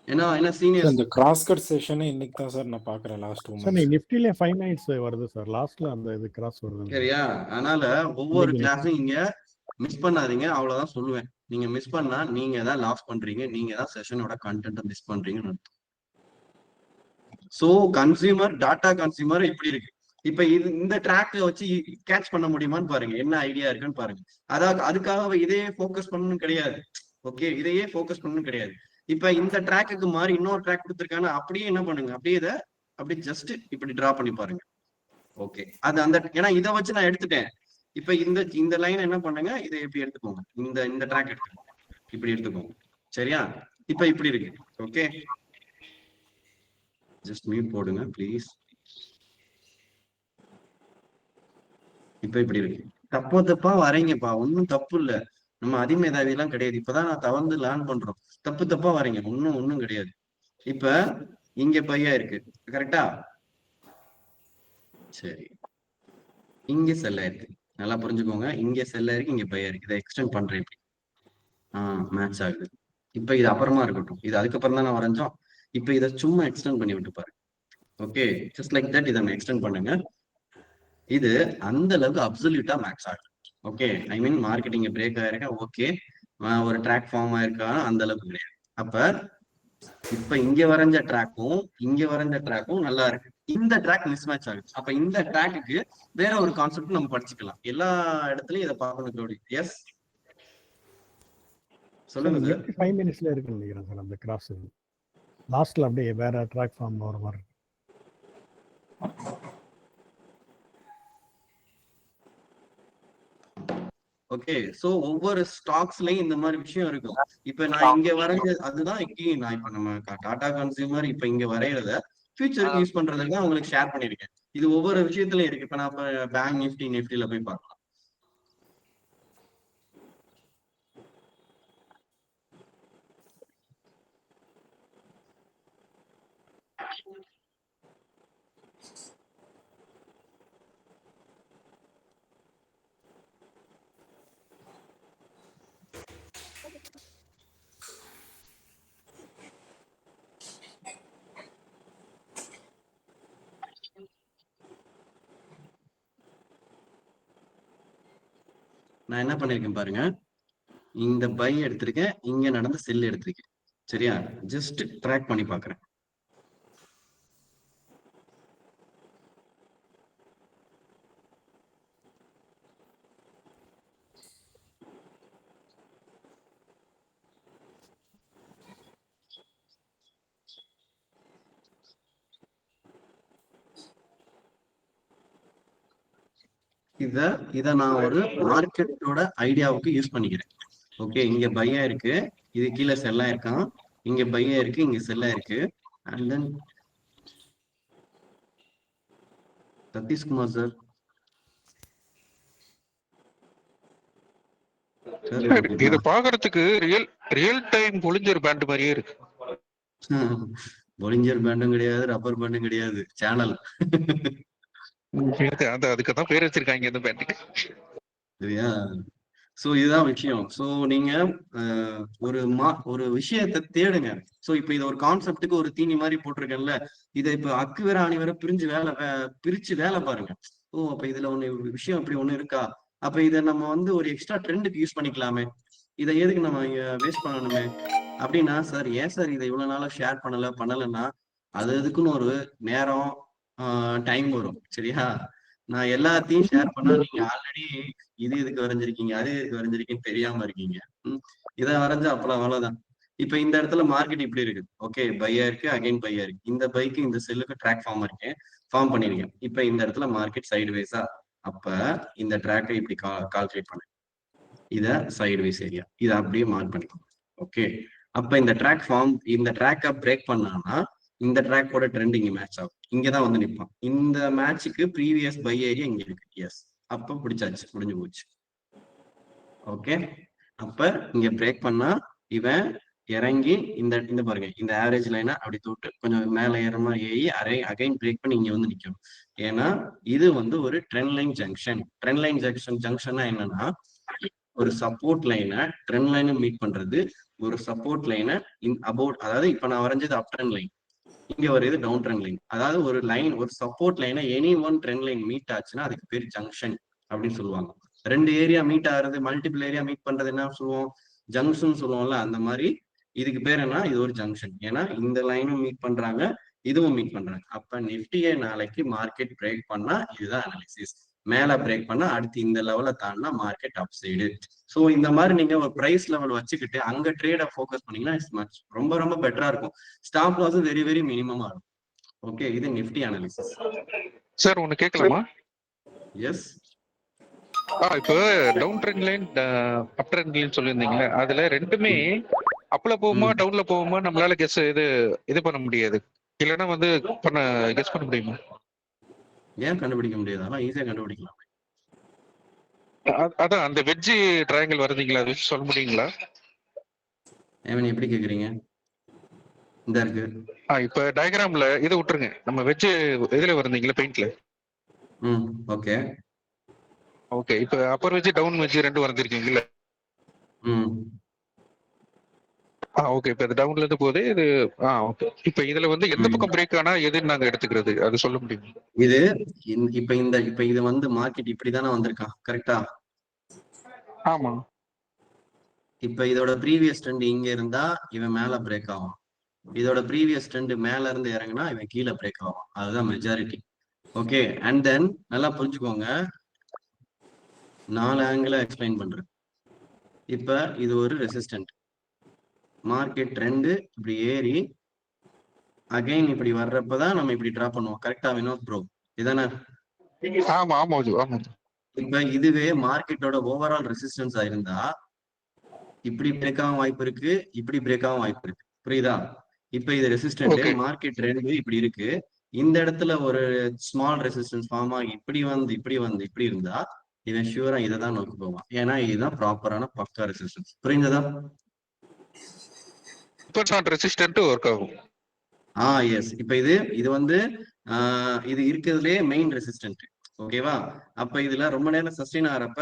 [SPEAKER 1] ஏன்னா சீனியர்ஸ்
[SPEAKER 3] இந்த கிராஸ் கட் செஷன் இன்னைக்கு தான் சார் நான் பாக்குறேன். லாஸ்ட் 2 மந்த்ஸ்
[SPEAKER 4] நிஃப்டில 5 மினிட்ஸ் வருது சார். லாஸ்ட்ல அந்த இது கிராஸ் வருது,
[SPEAKER 1] சரியா? அதனால ஒவ்வொரு கிளாஸும் இங்க மிஸ் பண்ணாதீங்க, அவ்வளவுதான் சொல்லுவேன். நீங்க மிஸ் பண்ணா நீங்க தான் லாஸ் பண்றீங்க, நீங்க தான் செஷனோட கண்டென்ட் மிஸ் பண்றீங்கன்னு அர்த்தம். சோ கன்சியூமர் டாட்டா கன்சியூமர் இப்படி இருக்கு. இப்ப இந்த ட்ராக்கை வச்சு கேட்ச் பண்ண முடியுமான்னு பாருங்க, என்ன ஐடியா இருக்குன்னு பாருங்க. அதாவது அதுக்காக இதையே ஃபோக்கஸ் பண்ணணும் கிடையாது. ஓகே, இதையே ஃபோக்கஸ் பண்ணணும் கிடையாது. இப்ப இந்த ட்ராக்குக்கு மாதிரி இன்னொரு ட்ராக் கொடுத்துருக்காங்க, அப்படியே என்ன பண்ணுங்க, அப்படியே இதை அப்படியே ஜஸ்ட் இப்படி டிரா பண்ணி பாருங்க. ஓகே, அது அந்த ஏன்னா இதை வச்சு நான் எடுத்துட்டேன். இப்ப இந்த லைன் என்ன பண்ணுங்க, இதை எப்படி எடுத்துக்கோங்க, இந்த ட்ராக் எடுத்துக்கோங்க, இப்படி எடுத்துக்கோங்க, சரியா? இப்ப இப்படி இருக்கு. ஓகே, ஜஸ்ட் மியூட் போடுங்க ப்ளீஸ். இப்ப இப்படி இருக்கு. தப்பா வரைங்கப்பா, ஒன்னும் தப்பு இல்ல. நம்ம அதிமேதாவி எல்லாம் கிடையாது. இப்பதான் நான் தவந்து லேர்ன் பண்றோம். தப்பா வரைங்க, ஒன்னும் கிடையாது. இப்ப இங்க பையா இருக்கு, கரெக்டா? சரி, இங்க செல்லா இருக்கு, நல்லா புரிஞ்சுக்கோங்க. இங்க செல்லா இருக்கு, இங்க பையா இருக்கு. இதை எக்ஸ்டெண்ட் பண்றேன் இப்படி. மேட்ச் ஆகுது. இப்ப இது அப்புறமா இருக்கட்டும், இது அதுக்கப்புறம் தான் நான் வரைஞ்சோம். இப்ப இதை சும்மா எக்ஸ்டெண்ட் பண்ணி விட்டு பாருங்க. ஓகே, ஜஸ்ட் லைக் தட் இதை எக்ஸ்டெண்ட் பண்ணுங்க. இது அந்த அளவுக்கு அப்சல்யூட்டா மேட்ச் ஆகுது. ஓகே, ஐ மீன் மார்க்கெட்டிங் பிரேக் ஆயிருக்கா, ஓகே, ஒரு ட்ராக் ஃபார்ம் ஆயிருக்கா, அந்த அளவுக்கு கிடையாது. அப்ப இப்ப இங்க வரைஞ்ச ட்ராக்கும் இங்க வரைஞ்ச ட்ராக்கும் நல்லா இருக்கு. இந்த ட்ராக் மிஸ் மேட்ச் ஆகுது. அப்ப இந்த ட்ராக்குக்கு வேற ஒரு கான்செப்ட் நம்ம படிச்சுக்கலாம். எல்லா இடத்துலயும் இதை பார்க்கணும். எஸ், சொல்லுங்க சார்.
[SPEAKER 4] 5 மினிட்ஸ்ல இருக்குன்னு நினைக்கிறேன் சார் அந்த கிராஸ். லாஸ்ட்ல அப்படியே வேற ட்ராக் ஃபார்ம் வர மாதிரி.
[SPEAKER 1] ஓகே, சோ ஒவ்வொரு ஸ்டாக்ஸ்லயும் இந்த மாதிரி விஷயம் இருக்கும். இப்ப நான் இங்க வரைஞ்ச அதுதான் இங்கேயும் நான் இப்ப நம்ம டாடா கன்சியூமர் இப்ப இங்க வரைகிறத ஃபியூச்சருக்கு யூஸ் பண்றதுக்கு தான் உங்களுக்கு ஷேர் பண்ணிருக்கேன். இது ஒவ்வொரு விஷயத்துலயும் இருக்கு. இப்ப நான் பேங்க் நிஃப்டில போய் பார்க்கலாம். நான் என்ன பண்ணிருக்கேன் பாருங்க, இந்த பை எடுத்திருக்கேன், இங்க நடந்த செல் எடுத்திருக்கேன். சரியா? ஜஸ்ட் ட்ராக் பண்ணி பாக்குறேன். இத நான் ஒரு மார்க்கெட்டோட ஐடியாவுக்கு யூஸ் பண்ணிக்கிறேன். ஓகே, இங்க பையா இருக்கு, இது கீழே செல்லா இருக்கான், இங்க பையா இருக்கு, இங்க செல்லா இருக்கு. அண்ட் தென் சதீஷ்குமார் சார்,
[SPEAKER 5] இது பாக்குறதுக்கு ரியல் டைம் பொலிஞ்சர் பேண்ட் மாதிரியே இருக்கு.
[SPEAKER 1] பொலிஞ்சர் பேண்டும் கிடையாது, ரப்பர் பேண்டும் கிடையாது, சேனல்.
[SPEAKER 5] அதுக்குதான் பேர் வச்சிருக்காங்க இந்த பேண்டுக்கு.
[SPEAKER 1] சரியா? சோ இதுதான் விஷயம். சோ நீங்க ஒரு விஷயத்தை தேடுங்க. சோ இப்ப இது ஒரு கான்செப்டுக்கு ஒரு தீனி மாதிரி போட்டிருக்கேன்ல, இதை இப்ப அக்கு வேற ஆணி வேற பிரிச்சு வேலை பாருங்க. ஓ, அப்ப இதுல விஷயம் இப்படி ஒண்ணு இருக்கா, அப்ப இதை நம்ம ஒரு எக்ஸ்ட்ரா ட்ரெண்டுக்கு யூஸ் பண்ணிக்கலாமே, இதை எதுக்கு நம்ம வேஸ்ட் பண்ணணுமே அப்படின்னா, சார் ஏன் சார் இதை இவ்வளவு நாளா ஷேர் பண்ணலன்னா அதுக்குன்னு ஒரு நேரம் டைம் வரும். சரியா? நான் எல்லாத்தையும் ஷேர் பண்ணா நீங்க ஆல்ரெடி இது இதுக்கு வரைஞ்சிருக்கீங்க, அது இதுக்கு வரைஞ்சிருக்கீங்கன்னு தெரியாம இருக்கீங்க. இதை வரைஞ்சா அப்பலாம் அவ்வளவுதான். இப்ப இந்த இடத்துல மார்க்கெட் இப்படி இருக்கு. ஓகே, பையா இருக்கு, அகைன் பையா இருக்கு. இந்த பைக்கு இந்த செல்லுக்கு ட்ராக் ஃபார்ம் பண்ணிருக்கேன். இப்ப இந்த இடத்துல மார்க்கெட் சைடு வேஸா, அப்ப இந்த ட்ராக்கை இப்படி கால்குலேட் பண்ணு, இத சைடு வேஸ் ஏரியா, இதை அப்படியே மார்க் பண்ணிக்கோங்க. ஓகே, அப்ப இந்த ட்ராக்கை பிரேக் பண்ணானா இந்த ட்ராக்கோட ட்ரெண்ட் இங்க மேட்ச் ஆகும். இங்கதான் நிற்பான். இந்த மேட்சுக்கு ப்ரீவியஸ் பை ஏரியா இங்க இருக்கு. எஸ், அப்ப பிடிச்சாச்சு, முடிஞ்சு போச்சு. ஓகே, அப்ப இங்க பிரேக் பண்ணா இவன் இறங்கி இந்த பாருங்க, இந்த ஆவரேஜ் லைனை அப்படி தொட்டு கொஞ்சம் மேல ஏறமா ஏறி அகைன் பிரேக் பண்ணி இங்க நிக்கும். ஏன்னா இது ஒரு trend line junction. Trend line ஜங்ஷன்னா என்னன்னா, ஒரு சப்போர்ட் லைனை ட்ரெண்ட் லைனை மீட் பண்றது, ஒரு சப்போர்ட் லைனை அதாவது இப்ப நான் வரைஞ்சது அப் ட்ரெண்ட் லைன், இங்க வருது டவுன் ட்ரெண்ட் லைன். அதாவது ஒரு சப்போர்ட் லைனை any one trend line meet ஆச்சுன்னா அதுக்கு பேர் ஜங்ஷன் அப்படின்னு சொல்லுவாங்க. ரெண்டு ஏரியா மீட் ஆகுறது, மல்டிபிள் ஏரியா மீட் பண்றது என்ன சொல்லுவோம், ஜங்ஷன் சொல்லுவோம்ல. அந்த மாதிரி இதுக்கு பேர் என்ன, இது ஒரு ஜங்ஷன். ஏன்னா இந்த லைனும் மீட் பண்றாங்க, இதுவும் மீட் பண்றாங்க. அப்ப நிஃப்டியை நாளைக்கு மார்க்கெட் பிரேக் பண்ணா இதுதான் அனாலிசிஸ். மேல பிரேக் பண்ணா அடுத்து இந்த லெவல தாண்டினா மார்க்கெட் அப் சைடு. ஸோ இந்த மாதிரி நீங்க ஒரு பிரைஸ் லெவல் வச்சுக்கிட்டு அங்க ட்ரேட ஃபோக்கஸ் பண்ணீங்கன்னா இட்ஸ் மச் ரொம்ப ரொம்ப பெட்டரா இருக்கும். ஸ்டாப் லாஸ் வெரி வெரி மினிமமா இருக்கும். ஓகே, இது நிஃப்டி அனாலிசிஸ்.
[SPEAKER 5] சார் ஒன்னு கேட்கலாமா?
[SPEAKER 1] எஸ்.
[SPEAKER 5] இப்போ down trend line up trend line சொல்லியிருந்தீங்களே, அதுல ரெண்டுமே அப்ல போகுமா டவுன்ல போகுமா நம்மளால இது பண்ண முடியாது. இல்லைன்னா கெஸ் பண்ண முடியுமா?
[SPEAKER 1] ஏன் கண்டுபிடிக்க முடியாது? ஆனா ஈஸியா கண்டுபிடிக்கலாம்.
[SPEAKER 5] அதான் அந்த வெஜ் ட்ரையாங்கிள் வருதுங்களா, அது சொல்ல முடியுங்களா?
[SPEAKER 1] எப்படி கேக்குறீங்க? இந்த இருக்கு.
[SPEAKER 5] இப்ப டயக்ராம்ல இதை விட்டுருங்க, நம்ம வெஜ் இதுல வருந்தீங்களா பெயிண்ட்ல.
[SPEAKER 1] ஓகே
[SPEAKER 5] ஓகே, இப்ப அப்பர் வெஜ் டவுன் வெஜ் ரெண்டு வரைஞ்சிருக்கீங்கல்ல. ஓகே, இப்ப இது டவுன்ல இருந்து போகுது இது. ஓகே, இப்ப இதுல எந்த பக்கம் பிரேக் ஆனா எதுன்னு நாங்க எடுத்துக்கிறது, அது சொல்ல முடியும்?
[SPEAKER 1] இது இப்ப இது மார்க்கெட் இப்படிதானே வந்திருக்கான், கரெக்டா?
[SPEAKER 5] ஆமா.
[SPEAKER 1] இப்ப இதோட ப்ரீவியஸ் ட்ரெண்ட் இங்க இருந்தா இவன் மேல பிரேக் ஆகும், இதோட ப்ரீவியஸ் ட்ரெண்ட் மேல இருந்து இறங்கினா இவன் கீழே பிரேக் ஆகும். அதுதான் மெஜாரிட்டி. ஓகே, அண்ட் தென் நல்லா புரிஞ்சுக்கோங்க, 4 ஆங்கிள் எக்ஸ்பிளைன் பண்றேன். இப்ப இது ஒரு ரெசிஸ்டன்ட், மார்க்கெட் ட்ரெண்ட் இப்படி ஏறி அகைன் இப்படி வர்றப்பதான் நம்ம இப்படி டிரா பண்ணுவோம். கரெக்டா வினோத் ப்ரோ? இதானே?
[SPEAKER 5] ஆமா ஆமா ஆமா.
[SPEAKER 1] இப்ப இதுவே மார்க்கெட்டோட ஓவரால் ரெசிஸ்டன்ஸா இருந்தா இப்படி பிரேக் ஆகும் வாய்ப்பு இருக்கு, இப்படி பிரேக் ஆகும் வாய்ப்பு இருக்கு. புரியுதா? இப்ப இது ரெசிஸ்டன்ட், மார்க்கெட் ட்ரெண்ட் இப்படி இருக்கு, இந்த இடத்துல ஒரு ஸ்மால் ரெசிஸ்டன்ஸ் ஃபார்ம் ஆகி இப்படி இப்படி இருந்தா இவன் ஷூரா இதை தான் நோக்கி போவான். ஏன்னா இதுதான் ப்ராப்பரான பக்கா ரெசிஸ்டன்ஸ். புரியுதா?
[SPEAKER 5] ரெசிஸ்டன்ட் ஒர்க் ஆகும்.
[SPEAKER 1] எஸ். இப்ப இது வந்து இது இருக்கிறதுலே மெயின் ரெசிஸ்டன்ட். ஓகேவா? அப்ப இதுல ரொம்ப நேரம் சஸ்டெயின் ஆகிறப்ப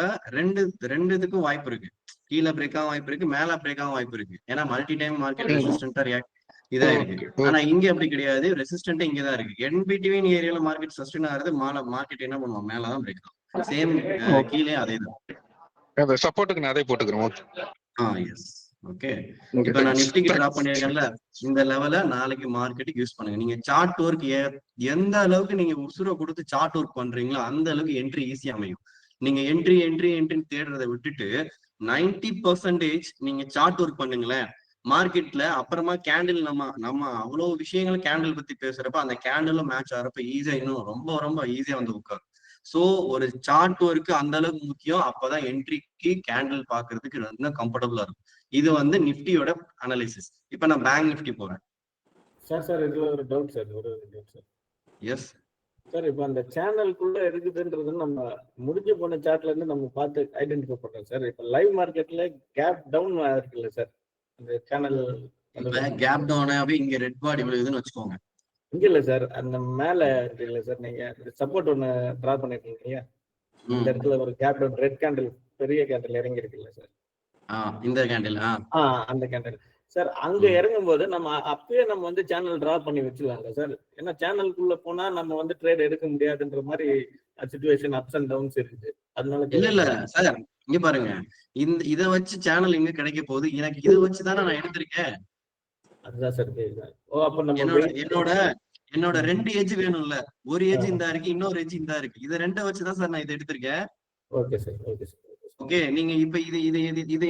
[SPEAKER 1] ரெண்டு இதுக்கும் வாய்ப்பு இருக்கு. கீழே பிரேக் ஆக வாய்ப்பு இருக்கு, மேல பிரேக் ஆக வாய்ப்பு இருக்கு. ஏன்னா மல்டி டைம் மார்க்கெட் ரெசிஸ்டன்டா இதா இருக்கு. ஆனா இங்க அப்படி கிடையாது, ரெசிஸ்டன்ட் இங்கதான் இருக்கு. என்பிடிவின் ஏரியால மார்க்கெட் சஸ்டெயின் ஆகிறது, மார்க்கெட் என்ன பண்ணுவோம், மேலதான் பிரேக் ஆகும். சேம் கீழே அதே தான்.
[SPEAKER 5] சப்போர்ட்டுக்கு நான் அதே போட்டுக்கிறேன்.
[SPEAKER 1] எஸ். ஓகே. இப்ப நான் நிஃப்டிக்கு டிராப் பண்ணிருக்கேன்ல, இந்த லெவல நாளைக்கு மார்க்கெட்டுக்கு யூஸ் பண்ணுங்க. நீங்க சார்ட் ஒர்க் எந்த அளவுக்கு நீங்க உசுர கொடுத்து சார்ட் ஒர்க் பண்றீங்களோ அந்த அளவுக்கு என்ட்ரி ஈஸியா அமையும். நீங்க என்ட்ரி தேடுறதை விட்டுட்டு 90% நீங்க சார்ட் ஒர்க் பண்ணுங்களேன் மார்க்கெட்ல. அப்புறமா கேண்டில் நம்ம அவ்வளவு விஷயங்கள் கேண்டில் பத்தி பேசுறப்ப அந்த கேண்டிலும் மேட்ச் ஆகிறப்ப ஈஸியா இன்னும் ரொம்ப ரொம்ப ஈஸியா வந்து உட்காரும். சோ ஒரு சார்ட் ஒர்க் அந்த அளவுக்கு முக்கியம். அப்பதான் என்ட்ரிக்கு கேண்டில் பாக்குறதுக்கு ரொம்ப கம்ஃபர்டபுளா இருக்கும். இது வந்து நிஃப்டியோட அனாலிசிஸ். இப்ப நான் பேங்க் நிஃப்டி போறேன்.
[SPEAKER 2] சார் இதுல ஒரு டவுட் சார்,
[SPEAKER 1] எஸ்
[SPEAKER 2] சார். இப்போ அந்த சேனலுக்குள்ள இருக்குதுன்றது நம்ம முடிஞ்சு போன சார்ட்ல இருந்து நம்ம பார்த்து ஐடென்டிஃபை பண்றோம் சார். இப்போ லைவ் மார்க்கெட்ல கேப் டவுன் இருக்குல்ல சார், அந்த சேனல்
[SPEAKER 1] கேப் டவுன் ஆகி இங்க ரெட் பாடி விழுகுதுன்னு வச்சுக்கோங்க.
[SPEAKER 2] இங்க இல்ல சார், அந்த மேல இருக்குல்ல சார், நீங்க சப்போர்ட் ஒன்னு டிரா பண்ணிருக்கீங்க இல்லையா, இந்த இடத்துல ஒரு கேப் டவுன் ரெட் கேண்டில் பெரிய கேண்டில் இறங்கி இருக்குல்ல சார்,
[SPEAKER 1] இந்த கேண்டில்
[SPEAKER 2] அந்த கேண்டில் சார். அங்க இறங்கும் போது நம்ம அப்பயே நம்ம வந்து சேனல் டிரா பண்ணி வச்சிடலாம்ல சார். ஏன்னா சேனலுக்குள்ள போனா நம்ம வந்து ட்ரேட் எடுக்க முடியாதுன்ற மாதிரி சிச்சுவேஷன் அப்ஸ் அண்ட் டவுன்ஸ் இருக்குது. அதனால
[SPEAKER 1] இல்ல சார், இங்க பாருங்க, இத வச்சு சேனல் எங்க கிடைக்க போகுது, எனக்கு இதை வச்சுதானே நான் எடுத்திருக்கேன்.
[SPEAKER 2] அதுதான் சார். ஓ, அப்ப நம்ம
[SPEAKER 1] என்னோட 2 எட்ஜ் வேணும்ல. ஒரு எட்ஜ் இந்த இருக்கு, இன்னொரு எட்ஜ் இந்த இருக்கு. இதை 2 வச்சுதான் சார் நான் இதை எடுத்திருக்கேன்.
[SPEAKER 2] Okay sir, okay sir.
[SPEAKER 1] Okay, நீங்க இப்ப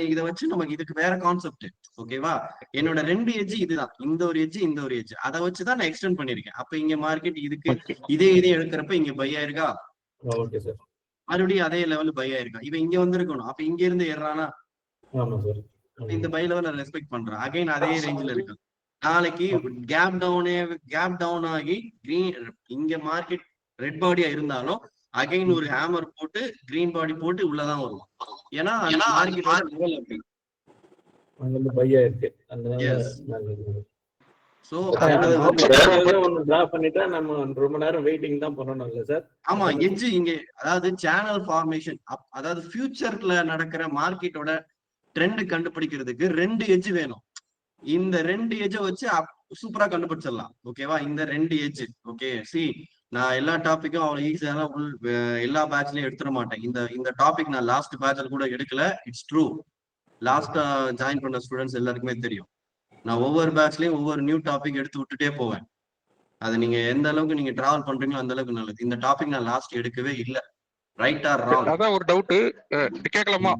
[SPEAKER 1] இதை வச்சு நமக்கு இதுக்கு வேற கான்செப்ட். ஓகேவா? என்னோட 2 எட்ஜ் இதுதான், இந்த ஒரு எட்ஜ் இந்த ஒரு எட்ஜ், அதை வச்சுதான் நான் எக்ஸ்டெண்ட் பண்ணிருக்கேன். அப்ப இங்க மார்க்கெட் இதுக்கு இதே எடுக்கிறப்ப இங்க பை ஆயிருக்கா,
[SPEAKER 2] ஓகே சார்.
[SPEAKER 1] மறுபடியும் அதே லெவல் பை ஆயிருக்கா. இப்ப இங்க வந்திருக்கணும், அப்ப இங்க இருந்து ஏறானா, இந்த பை லெவல் ரெஸ்பெக்ட் பண்றேன். அகைன் அதே ரேஞ்சில இருக்கு. நாளைக்கு கேப் டவுன் ஆகி இங்க மார்க்கெட் ரெட் பாடியா இருந்தாலும் அகைன் ஒரு ஹேமர் போட்டு கிரீன் பாடி போட்டு உள்ளதான் வரும். ஏன்னா மார்க்கெட்டோட லெவல் அப்படி
[SPEAKER 2] அங்க பை ஆயிருக்கு.
[SPEAKER 1] சோ
[SPEAKER 2] ஒன்னு டிரா பண்ணிட்டா நம்ம ரொம்ப நேரம் வெயிட்டிங் தான் பண்ணணும் இல்ல சார்?
[SPEAKER 1] ஆமா, எட்ஜ் இங்க, அதாவது சேனல் ஃபார்மேஷன், அதாவது ஃபியூச்சர்ல நடக்கிற மார்க்கெட்டோட ட்ரெண்ட் கண்டுபிடிக்கிறதுக்கு 2 எட்ஜ் வேணும். இந்த 2 எட்ஜ வச்சு சூப்பரா கண்டுபிடிச்சிடலாம். ஓகேவா? இந்த 2 எட்ஜ். ஓகே, நான் எல்லா டாபிக்கும் அவ்வளவு ஈஸியான எல்லா பேட்ச்லயும் எடுத்துட மாட்டேன். இந்த டாபிக் நான் லாஸ்ட் பேட்ச்ல கூட எடுக்கல. It's true. லாஸ்டா ஜாயின் பண்ண ஸ்டூடெண்ட்ஸ் எல்லாருக்குமே தெரியும். நான் ஒவ்வொரு பேட்ச்லயும் ஒவ்வொரு நியூ டாபிக் எடுத்து விட்டுட்டே போவேன். அது நீங்க எந்த அளவுக்கு நீங்க டிராவல் பண்றீங்களோ அந்த அளவுக்கு நல்லது. இந்த டாபிக் நான் லாஸ்ட் எடுக்கவே இல்லை. Right or wrong?
[SPEAKER 5] அதான் ஒரு டவுட் கேட்கலாமா?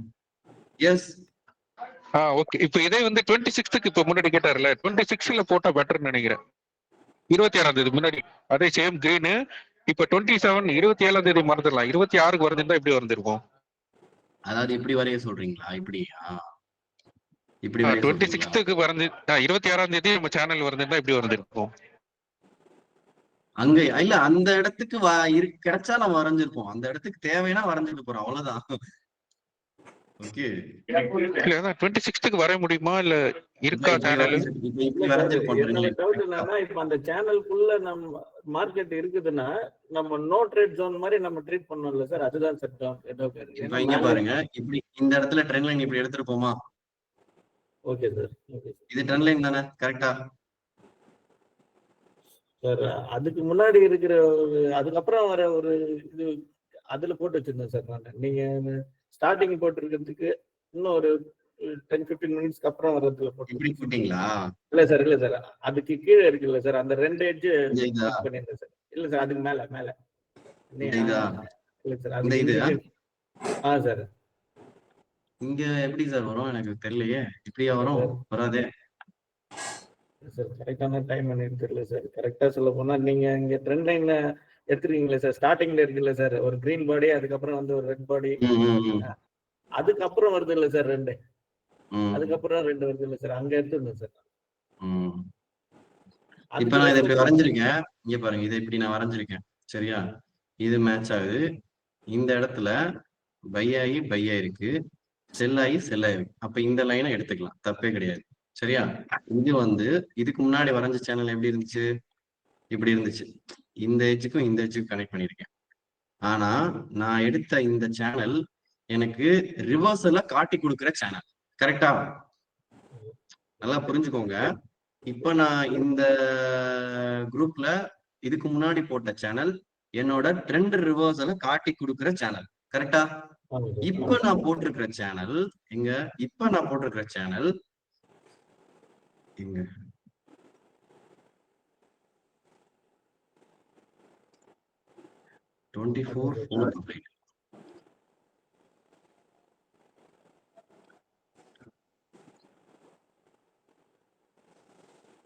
[SPEAKER 1] எஸ்.
[SPEAKER 5] ஓகே. இப்போ இதே வந்து 26க்கு இப்போ முன்னாடி கேட்டார்ல, 26ல போட்டா பெட்டர்னு நினைக்கிறேன். 26ஆம் தேதி முன்னாடி அதே சேம் கிரீனு. இப்ப 27 27ஆம் தேதி மறந்துடலாம், 26க்கு வரைஞ்சிருந்தா எப்படி வரைஞ்சிருக்கும்?
[SPEAKER 1] அதாவது இப்படி வரைய சொல்றீங்களா? இப்படி
[SPEAKER 5] 26க்கு வரைஞ்சு 26ஆம் தேதி நம்ம சேனல் வரைஞ்சிருந்தா எப்படி வரைஞ்சிருக்கும்?
[SPEAKER 1] அங்க இல்ல, அந்த இடத்துக்கு கிடைச்சா நம்ம வரைஞ்சிருப்போம். அந்த இடத்துக்கு தேவைன்னா வரைஞ்சிட்டு போறோம், அவ்வளவுதான். ஓகே,
[SPEAKER 5] இல்ல 26க்கு வர முடியுமா இல்ல இருக்கா சேனல்?
[SPEAKER 2] இப்ப அந்த சேனலுக்குள்ள நம்ம மார்க்கெட் இருக்குதுன்னா நம்ம நோ ட்ரேட் ஜோன் மாதிரி நம்ம ட்ரீட் பண்ணோம்ல சார், அதுதான் சார்.
[SPEAKER 1] இங்க பாருங்க, இப்படி இந்த இடத்துல ட்ரெண்ட் லைன் இப்படி எடுத்துட்டு போமா?
[SPEAKER 2] ஓகே சார்,
[SPEAKER 1] இது ட்ரெண்ட் லைன் தானே, கரெக்டா
[SPEAKER 2] சார்? அதுக்கு முன்னாடி இருக்கிற அதுக்கப்புறம் வர ஒரு இது அதுல போட்டு வச்சிருந்தேன் சார் நான். நீங்க ஸ்டார்டிங் போட்டு இருக்கிறதுக்கு இன்னும் ஒரு 10-15 மினிட்ஸ்க்கு அப்புறம் வர்றதுல
[SPEAKER 1] போட்டீங்களா?
[SPEAKER 2] இல்ல சார், அதுக்கு கீழே இருக்குல்ல சார், அந்த 2 எட்ஜ் பண்ணிருந்தேன் சார். இல்ல சார், அதுக்கு மேல இல்ல சார், அது இது. சார்
[SPEAKER 1] இங்க எப்படி சார் வரும்? எனக்கு தெரியலையே. இப்படியா வரும்? வராதே
[SPEAKER 2] சார். கரெக்டான டைம் எனக்கு தெரியல சார். கரெக்டா சொல்ல போனா நீங்க இங்க ட்ரெண்ட் லைன்ல எடுத்துருக்கீங்களா சார்? ஸ்டார்டிங்ல இருக்குல்ல சார், ஒரு கிரீன் பாடி, அதுக்கப்புறம் வந்து ஒரு ரெட் பாடி, அதுக்கப்புறம் வருது இல்ல சார் 2, அதுக்கப்புறம் 2 வருது இல்ல சார், அங்க எடுத்துருந்தேன் சார்.
[SPEAKER 1] இப்ப நான் இதை இப்படி வரைஞ்சிருக்கேன். இங்க பாருங்க, இதை இப்படி நான் வரைஞ்சிருக்கேன். சரியா? இது மேட்ச் ஆகுது. இந்த இடத்துல பை ஆகி இருக்கு, செல் ஆகி இருக்கு. அப்ப இந்த லைனை எடுத்துக்கலாம், தப்பே கிடையாது. சரியா? இங்க வந்து இதுக்கு முன்னாடி வரைஞ்ச சேனல் எப்படி இருந்துச்சு? இப்படி இருந்துச்சு. இந்த எட்ஜுக்கும் இந்த எட்ஜுக்கும் கனெக்ட் பண்ணியிருக்கேன். ஆனா நான் எடுத்த இந்த சேனல் எனக்கு ரிவர்சல்ல காட்டி கொடுக்குற சேனல். கரெக்டா? நல்லா புரிஞ்சுக்கோங்க. இப்ப நான் இந்த குரூப்ல இதுக்கு முன்னாடி போட்ட சேனல் என்னோட ட்ரெண்ட் ரிவர்சலை காட்டி கொடுக்குற சேனல். கரெக்டா? இப்ப நான் போட்டிருக்கிற சேனல் எங்க? இப்ப நான் போட்டிருக்கிற சேனல் எங்க?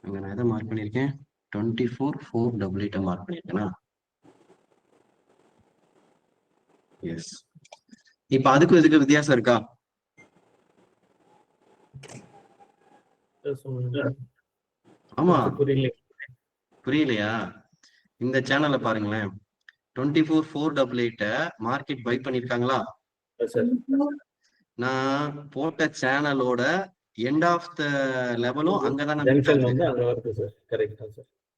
[SPEAKER 1] அங்க நான் எதை மார்க் பண்ணிருக்கேன்? 24,488 மார்க் பண்ணிருக்கேனா? எஸ். இப்ப அதுக்கும் இதுக்கு வித்தியாசம் இருக்கா? ஆமா, புரியலையா? இந்த சேனலை பாருங்களேன். 24,488 மார்க்கெட் பை பண்ணிருக்காங்களா? நான் போட்ட சேனலோட எண்ட் ஆஃப் த லெவலும் அங்கதானே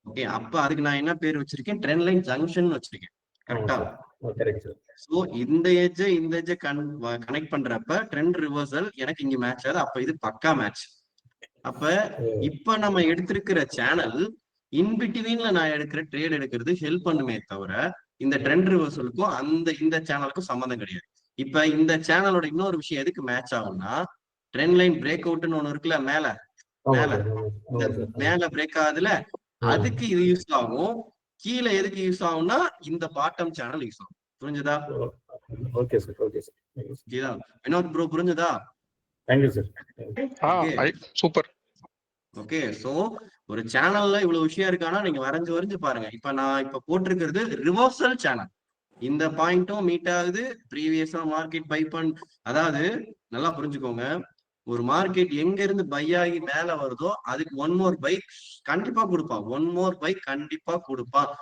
[SPEAKER 1] ஓகே. அப்ப அதுக்கு நான் என்ன பேர் வச்சிருக்கேன்? ட்ரெண்ட் லைன் ஜங்ஷன் வச்சிருக்கேன். கரெக்டா? சோ இந்த எட்ஜ் கனெக்ட் பண்றப்ப ட்ரெண்ட் ரிவர்சல் எனக்கு இங்க மேட்ச் ஆகுது. அப்ப இது பக்கா மேட்ச். அப்ப இப்ப நம்ம எடுத்திருக்கிற சேனல் இன்பிட்வீன்ல நான் எடுக்கிற ட்ரேட் எடுக்கிறது ஹெல்ப் பண்ணுமே தவிர இந்த ட்ரெண்ட் ரிவர்சலுக்கும் இந்த சேனலுக்கும் சம்மந்தம் கிடையாது. இப்ப இந்த சேனலோட இன்னொரு விஷயம் எதுக்கு மேட்ச் ஆகும்னா, ட்ரெண்ட் லைன் பிரேக் அவுட்னு ஒண்ணு இருக்குல்ல, மேல மேல பிரேக் ஆகுதுல, அதுக்கு இது யூஸ் ஆகும். கீழே எதுக்கு யூஸ் ஆகும்னா இந்த பாட்டம் சேனல் யூஸ் ஆகும். புரிஞ்சுதா?
[SPEAKER 2] Okay sir, okay sir.
[SPEAKER 1] Vinod bro, புரிஞ்சுதா?
[SPEAKER 2] Thank you sir.
[SPEAKER 5] Super.
[SPEAKER 1] Okay. So ஒரு சேனல்ல இவ்வளவு விஷயம் இருக்கானா நீங்க வரைஞ்சு பாருங்க. இப்ப நான் போட்டிருக்கிறது ரிவர்சல் சேனல். இந்த பாயிண்ட்டும் மீட் ஆகுது. ப்ரீவியஸா மார்க்கெட் பை அதாவது நல்லா புரிஞ்சுக்கோங்க. ஒரு மார்க்கெட் எங்க இருந்து பை ஆகி மேல வருதோ அதுக்கு ஒன் மோர் பை கண்டிப்பா கொடுப்பான்.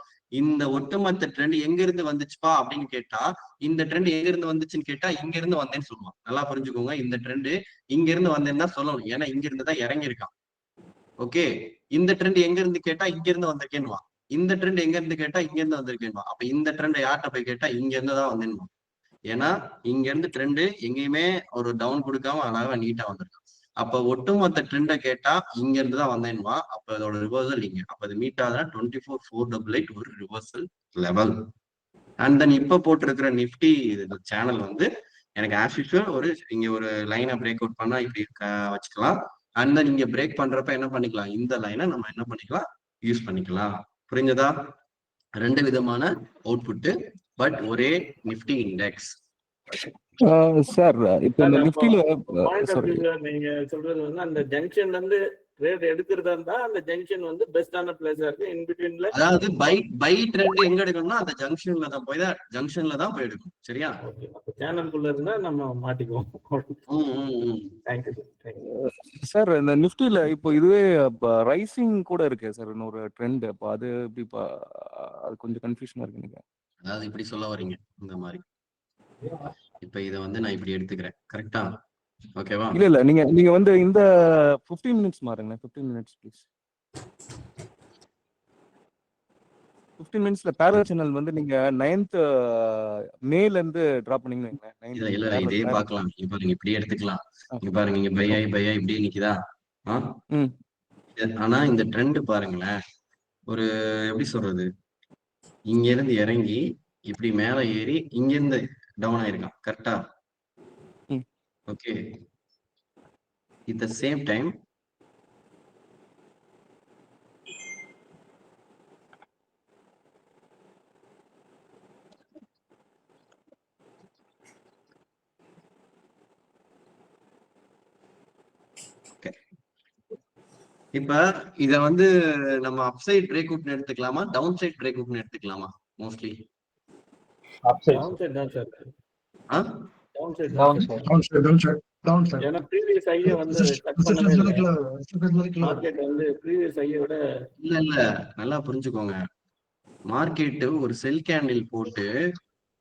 [SPEAKER 1] இந்த ஒட்டுமொத்த ட்ரெண்ட் எங்க இருந்து வந்துச்சுப்பா அப்படின்னு கேட்டா, இந்த ட்ரெண்ட் எங்க இருந்து வந்துச்சுன்னு கேட்டா இங்க இருந்து வந்தேன்னு சொல்லுவான். நல்லா புரிஞ்சுக்கோங்க. இந்த ட்ரெண்ட் இங்க இருந்து வந்தேன்னா சொல்லணும், ஏன்னா இங்க இருந்து தான் இறங்கி இருக்கான். ஓகே. இந்த ட்ரெண்ட் எங்க இருந்து கேட்டா இங்க இருந்து வந்திருக்கேன்னுவா. இந்த ட்ரெண்ட் எங்க இருந்து கேட்டா இங்க இருந்து வந்திருக்கேன்வா. அப்ப இந்த ட்ரெண்ட் யார்கிட்ட போய் கேட்டா இங்க இருந்து தான் வந்தேன்னுவா. ஏன்னா இங்க இருந்து ட்ரெண்ட் எங்கேயுமே ஒரு டவுன் கொடுக்காம அழகா நீட்டா வந்திருக்கும். அப்ப ஒட்டுமொத்த ட்ரெண்டை கேட்டா இங்க இருந்து தான் வந்தேன்னுவா. அப்ப அதோட ரிவர்சல் இங்க. அப்ப அது மீட் ஆகுதுன்னா 24,488 ஒரு ரிவர்சல் லெவல். அண்ட் தென் இப்ப போட்டிருக்கிற நிப்டி சேனல் வந்து எனக்கு ஆஸ் யூசுவல் இங்க ஒரு லைனை பிரேக் அவுட் பண்ணா இப்படி வச்சுக்கலாம். அண்ட் தென் இங்க பிரேக் பண்றப்ப என்ன பண்ணிக்கலாம்? இந்த லைனை நம்ம என்ன பண்ணிக்கலாம்? யூஸ் பண்ணிக்கலாம். புரிஞ்சதா? ரெண்டு விதமான அவுட்புட், பட் ஒரே நிப்டி இண்டெக்ஸ்.
[SPEAKER 6] சார் இப்போ இந்த நிஃப்டில
[SPEAKER 2] நீங்க சொல்றது வந்து அந்த ஜங்ஷன்ல இருந்து ட்ரேட் எடுக்கிறதா இருந்தா அந்த ஜங்ஷன் வந்து பெஸ்டான பிளேஸா இருக்கு. இன் பிட்வீன்ல
[SPEAKER 1] அதாவது பை ட்ரெண்ட் எங்க எடுக்கணும்னா அந்த ஜங்ஷன்ல தான் போய் எடுக்கணும். சரியா?
[SPEAKER 2] சேனலுக்குள்ள இருந்தா நம்ம மாட்டிக்குவோம்.
[SPEAKER 6] சார் இந்த நிஃப்டில இப்போ இதுவே ரைசிங் கூட இருக்கு சார், இன்னொரு ட்ரெண்ட். அப்போ அது எப்படி அது கொஞ்சம் கன்ஃபியூஷனா இருக்கு எனக்கு.
[SPEAKER 1] அதாவது இப்படி சொல்ல வரீங்க இந்த மாதிரி. இப்ப இத வந்து நான் இப்படி எடுத்துக்கிறேன். கரெக்டா? ஓகேவா?
[SPEAKER 6] இல்ல நீங்க வந்து இந்த 15 மினிட்ஸ் மாறுங்க. 15 மினிட்ஸ் ப்ளீஸ். 15 மினிட்ஸ்ல பேரல் சேனல் வந்து நீங்க 9th மேல இருந்து டிராப் பண்ணீங்கன்னு
[SPEAKER 1] இல்ல இதே பார்க்கலாம். இங்க பாருங்க, இப்படி எடுத்துக்கலாம். இங்க பாருங்க, இங்க பை ஆயி இப்படியே நிக்குதா? ஆனா இந்த ட்ரெண்ட் பாருங்களேன், ஒரு எப்படி சொல்றது, இங்க இருந்து இறங்கி இப்படி மேல ஏறி இங்க இருந்து டவுன் ஆயிருக்கான். கரெக்டா? Okay. at the same time இப்ப இத வந்து நம்ம அப்சைட் பிரேக் அவுட்னு எடுத்துக்கலாமா, டவுன் சைட் பிரேக் அவுட்னு எடுத்துக்கலாமா? மோஸ்ட்லி
[SPEAKER 2] அப்சைட் தான் சார். Down side. ஏன்னா ப்ரீவியஸ் ஹையை வந்து டச் பண்ணவே இல்ல. மார்க்கெட் வந்து ப்ரீவியஸ் ஹையை விட
[SPEAKER 1] இல்ல நல்லா புரிஞ்சுக்கோங்க. மார்க்கெட் ஒரு செல் கேண்டில் போட்டு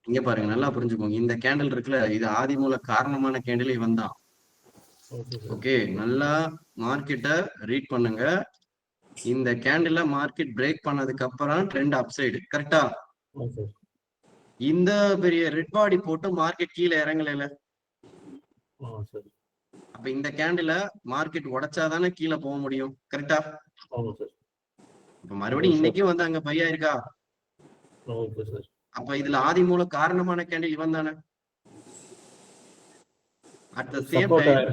[SPEAKER 1] இங்க பாருங்க, நல்லா புரிஞ்சுக்கோங்க. இந்த கேண்டில் இருக்குல்ல, இது ஆதி மூல காரணமான கேண்டில் இவன் தான்.
[SPEAKER 2] Okay sir.
[SPEAKER 1] ஓகே, நல்லா மார்க்கெட்டை ரீட் பண்ணுங்க. இந்த கேண்டில் மார்க்கெட் பிரேக் பண்ணதுக்கு அப்புறம் ட்ரெண்ட் அப்சைடு, கரெக்டா?
[SPEAKER 2] Okay sir.
[SPEAKER 1] இந்த பெரிய ரெட் பாடி போட்டு மார்க்கெட் கீழே இறங்கல.
[SPEAKER 2] சார்.
[SPEAKER 1] அப்ப இந்த கேண்டில மார்க்கெட் உடைச்சாதானே கீழே போக முடியும், கரெக்டா?
[SPEAKER 2] ஆமா சார்.
[SPEAKER 1] இப்ப மறுபடியும் இன்னைக்கும் வந்து அங்க பையா இருக்கா?
[SPEAKER 2] Okay sir.
[SPEAKER 1] அப்ப இதுல ஆதி மூல காரணமான கேண்டில் இவன் தானே. At the same time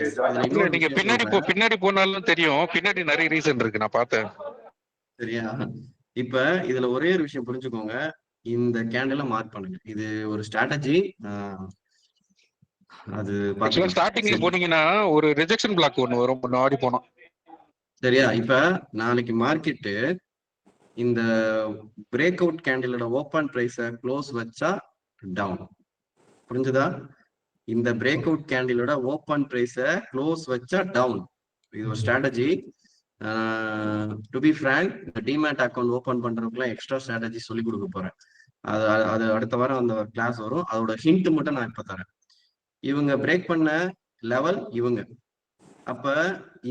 [SPEAKER 1] yes, இதுல
[SPEAKER 5] இல்ல
[SPEAKER 1] இன்னொரு
[SPEAKER 5] நீங்க
[SPEAKER 1] விஷயம் சொல்றேன்.
[SPEAKER 5] பின்னாடி போனாலும் தெரியும், பின்னாடி நிறைய ரீசன் இருக்கு, நான் பார்த்தேன்.
[SPEAKER 1] சரியா? இப்ப இதுல ஒரே ஒரு விஷயம் புரிஞ்சுக்கோங்க. இந்த கேண்டில மார்க் பண்ணுங்க. இது ஒரு ஸ்ட்ராட்டஜி. அது
[SPEAKER 5] ஸ்டார்டிங்ல போனீங்கன்னா ஒரு ரிஜெக்ஷன் பிளாக் ஒன்னு வரும் முன்னாடி போனா.
[SPEAKER 1] சரியா? இப்ப நாளைக்கு மார்க்கெட்டு இந்த பிரேக் அவுட் கேண்டிலோட ஓப்பன் பிரைஸ க்ளோஸ் வச்சா டவுன். புரிஞ்சுதா? இந்த பிரேக் அவுட் கேண்டிலோட ஓப்பன் பிரைஸ க்ளோஸ் வச்சா டவுன். இது ஒரு ஸ்ட்ராட்டஜி. டு பி ஃப்ராங்க், இந்த டிமேட் அக்கௌண்ட் ஓபன் பண்றதுக்குலாம் எக்ஸ்ட்ரா ஸ்ட்ராட்டஜி சொல்லி கொடுக்க போறேன். அது அடுத்த வாரம் அந்த கிளாஸ் வரும். அதோட ஹிண்ட் மட்டும் நான் இப்ப தரேன். இவங்க பிரேக் பண்ண லெவல் இவங்க. அப்ப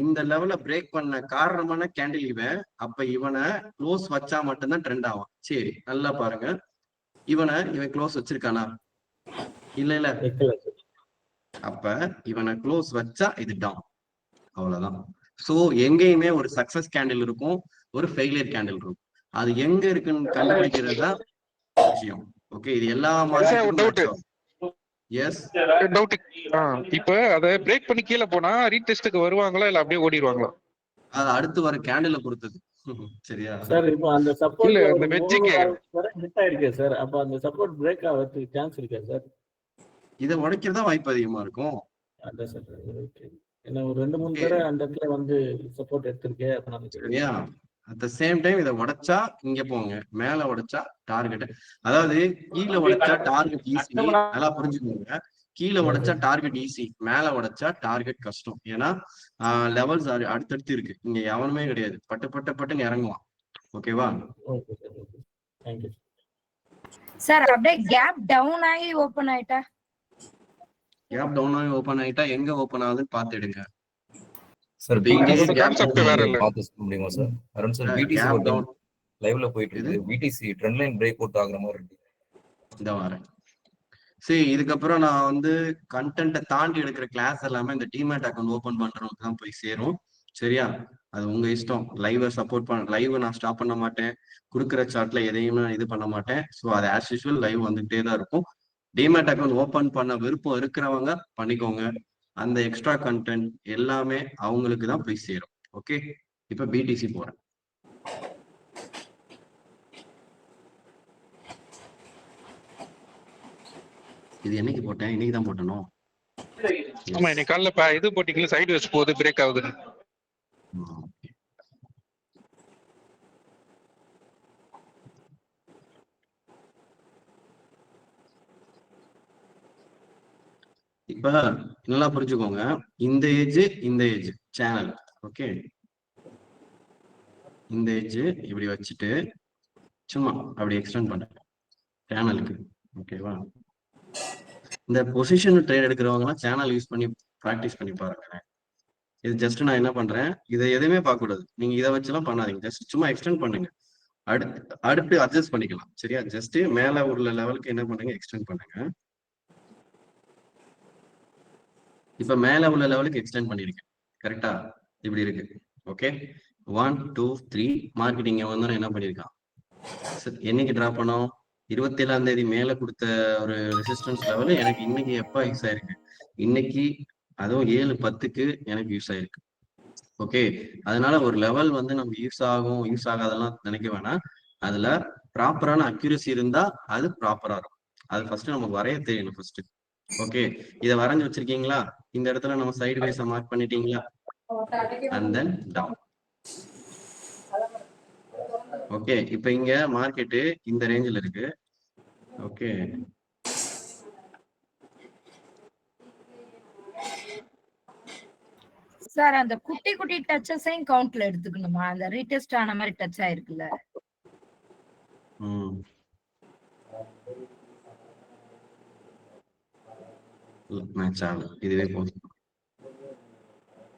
[SPEAKER 1] இந்த லெவல பிரேக் பண்ண காரணமான கேண்டில் இவன். அப்ப இவனை க்ளோஸ் வச்சா மட்டும்தான் ட்ரெண்ட் ஆகும். சரி, நல்லா பாருங்க. இவன் க்ளோஸ் வச்சிருக்கானா? இல்ல. அப்ப இவனை க்ளோஸ் வச்சா இது டவுன். அவ்வளவுதான். சோ எங்கேயுமே ஒரு சக்சஸ் கேண்டில் இருக்கும், ஒரு ஃபெயிலியர் கேண்டில் இருக்கும். அது எங்க இருக்குன்னு கண்டுபிடிக்கிறது தான் விஷயம். ஓகே, இது எல்லா மார்க்கெட்டுக்கும். S
[SPEAKER 5] doubt. இப்ப அத பிரேக் பண்ணி கீழே போனா ரீடெஸ்ட்க்கு வருவாங்களா இல்ல அப்படியே ஓடிடுவாங்களா?
[SPEAKER 1] அது அடுத்து வர கேண்டில பொறுத்தது. சரியா
[SPEAKER 2] சார்? இப்போ அந்த சப்போர்ட்
[SPEAKER 5] இல்ல
[SPEAKER 2] ஒரு
[SPEAKER 5] இந்த
[SPEAKER 2] 3
[SPEAKER 5] வெஜ்ஜி
[SPEAKER 2] வரை ஹிட் ஆயிருக்கு சார். அப்ப அந்த சப்போர்ட் பிரேக் ஆகிறதுக்கு சான்ஸ் இருக்கா சார்?
[SPEAKER 1] இதை உடைக்கிறதா வாய்ப்பு அதிகமா இருக்கும்.
[SPEAKER 2] அதான் சார். ஓகே. ஏன்னா ஒரு 2-3 தடவை அந்த இடத்துல வந்து சப்போர்ட் எடுத்திருக்கேன். அப்ப நமக்கு
[SPEAKER 1] சரியா? அட் த சேம் டைம் இதை உடைச்சா இங்க போங்க, மேல உடைச்சா டார்கெட். அதாவது கீழே உடைச்சா டார்கெட் ஈஸி, நல்லா புரிஞ்சுக்கோங்க. கீழே உடைச்சா டார்கெட் ஈஸி, மேல உடைச்சா டார்கெட் கஷ்டம். ஏன்னா லெவல்ஸ் அடுத்தடுத்து இருக்கு. இங்க எவனுமே கிடையாது, பட்டுன்னு இறங்குவான். ஓகேவா?
[SPEAKER 2] Okay sir. Okay, thank you
[SPEAKER 7] sir. அப்படியே கேப் டவுன் ஆகி ஓபன் ஆயிட்டா?
[SPEAKER 1] கேப் டவுன் ஆகி ஓபன் ஆயிட்டா எங்க ஓபன் ஆகுதுன்னு பாத்துடுங்க.
[SPEAKER 8] சார்
[SPEAKER 5] அதோட கான்செப்ட் வேற இல்ல.
[SPEAKER 8] பார்த்து சொல்ல முடியுமா sir? Arun sir, BTC
[SPEAKER 1] gap
[SPEAKER 8] ஒரு
[SPEAKER 1] டவுன்
[SPEAKER 8] லைவ்ல போயிட்டு இருக்கு. BTC trend line break out ஆகுற மாதிரி இருக்கு.
[SPEAKER 1] இந்த வரேன். சரி, இதுக்கப்புறம் நான் வந்து கண்டென்ட்டை தாண்டி எடுக்கிற கிளாஸ் எல்லாமே இந்த டிமேட் அக்கௌண்ட் ஓபன் பண்றவங்களுக்கு தான் போய் சேரும். சரியா? அது உங்க இஷ்டம். லைவை சப்போர்ட் பண்ண லைவை நான் ஸ்டாப் பண்ண மாட்டேன். கொடுக்குற சார்ட்ல எதையுமே இது பண்ண மாட்டேன். ஸோ அது ஆஸ் யூஸ்வல் லைவ் வந்துகிட்டே தான் இருக்கும். டிமேட் அக்கௌண்ட் ஓபன் பண்ண விருப்பம் இருக்கிறவங்க பண்ணிக்கோங்க. அந்த எக்ஸ்ட்ரா கண்டென்ட் எல்லாமே அவங்களுக்கு தான் போய் சேரும். ஓகே, இப்ப பிடிசி போறேன். இது என்னைக்கு போட்டேன்? இன்னைக்கு தான் போட்டணும்.
[SPEAKER 5] ஆமா, இன்னைக்கு காலைல இது போட்டீங்களா, சைடு வச்சு போகுது, பிரேக் ஆகுது.
[SPEAKER 1] இப்ப நல்லா புரிஞ்சுக்கோங்க. இந்த ஏஜ் சேனல். ஓகே, இந்த ஏஜ் இப்படி வச்சுட்டு சும்மா அப்படி எக்ஸ்டெண்ட் பண்றேன் சேனலுக்கு. ஓகேவா? இந்த பொசிஷன் ட்ரேட் எடுக்கிறவங்க எல்லாம் சேனல் யூஸ் பண்ணி ப்ராக்டிஸ் பண்ணி பாருங்க. இது ஜஸ்ட் நான் என்ன பண்றேன், இதை எதுவுமே பார்க்க கூடாது. நீங்க இதை வச்சுலாம் பண்ணாதீங்க. ஜஸ்ட் சும்மா எக்ஸ்டெண்ட் பண்ணுங்க. அடுத்து அட்ஜஸ்ட் பண்ணிக்கலாம். சரியா? ஜஸ்ட் மேல உள்ள லெவலுக்கு என்ன பண்ணுங்க, எக்ஸ்டெண்ட் பண்ணுங்க. இப்ப மேல உள்ள லெவலுக்கு எக்ஸ்டெண்ட் பண்ணிருக்கேன். கரெக்டா? இப்படி இருக்கு. ஓகே, 1 2 3 மார்க்கெட்டிங் வந்து என்ன பண்ணிருக்கான், என்னைக்கு டிரா பண்ணோம்? 27ஆம் தேதி மேல கொடுத்த ஒரு ரெசிஸ்டன்ஸ் லெவல் எனக்கு இன்னைக்கு எப்ப யூஸ் ஆயிருக்கு? இன்னைக்கு அதுவும் 7:10க்கு எனக்கு யூஸ் ஆயிருக்கு. ஓகே, அதனால ஒரு லெவல் வந்து நமக்கு யூஸ் ஆகாதெல்லாம் நினைக்க வேணாம். அதுல ப்ராப்பரான அக்யூரசி இருந்தா அது ப்ராப்பரா இருக்கும். அது ஃபர்ஸ்ட் நமக்கு வரைய தெரியணும் ஃபர்ஸ்ட். ஓகே, இதை வரைஞ்சு வச்சிருக்கீங்களா? இந்த இடத்துல நம்ம சைடு வைஸா மார்க் பண்ணிட்டீங்களா? And then down. ஓகே, இப்ப இங்க மார்க்கெட்டு இந்த ரேஞ்சில் இருக்கு. ஓகே,
[SPEAKER 7] சார், அந்த குட்டி குட்டி டச்சஸையும் கவுண்ட்ல எடுத்துக்கணுமா? அந்த ரீடெஸ்ட் ஆன மாதிரி டச் ஆயிருக்குல்ல.
[SPEAKER 1] மேட்ச் ஆகும். இதுவே போதும்.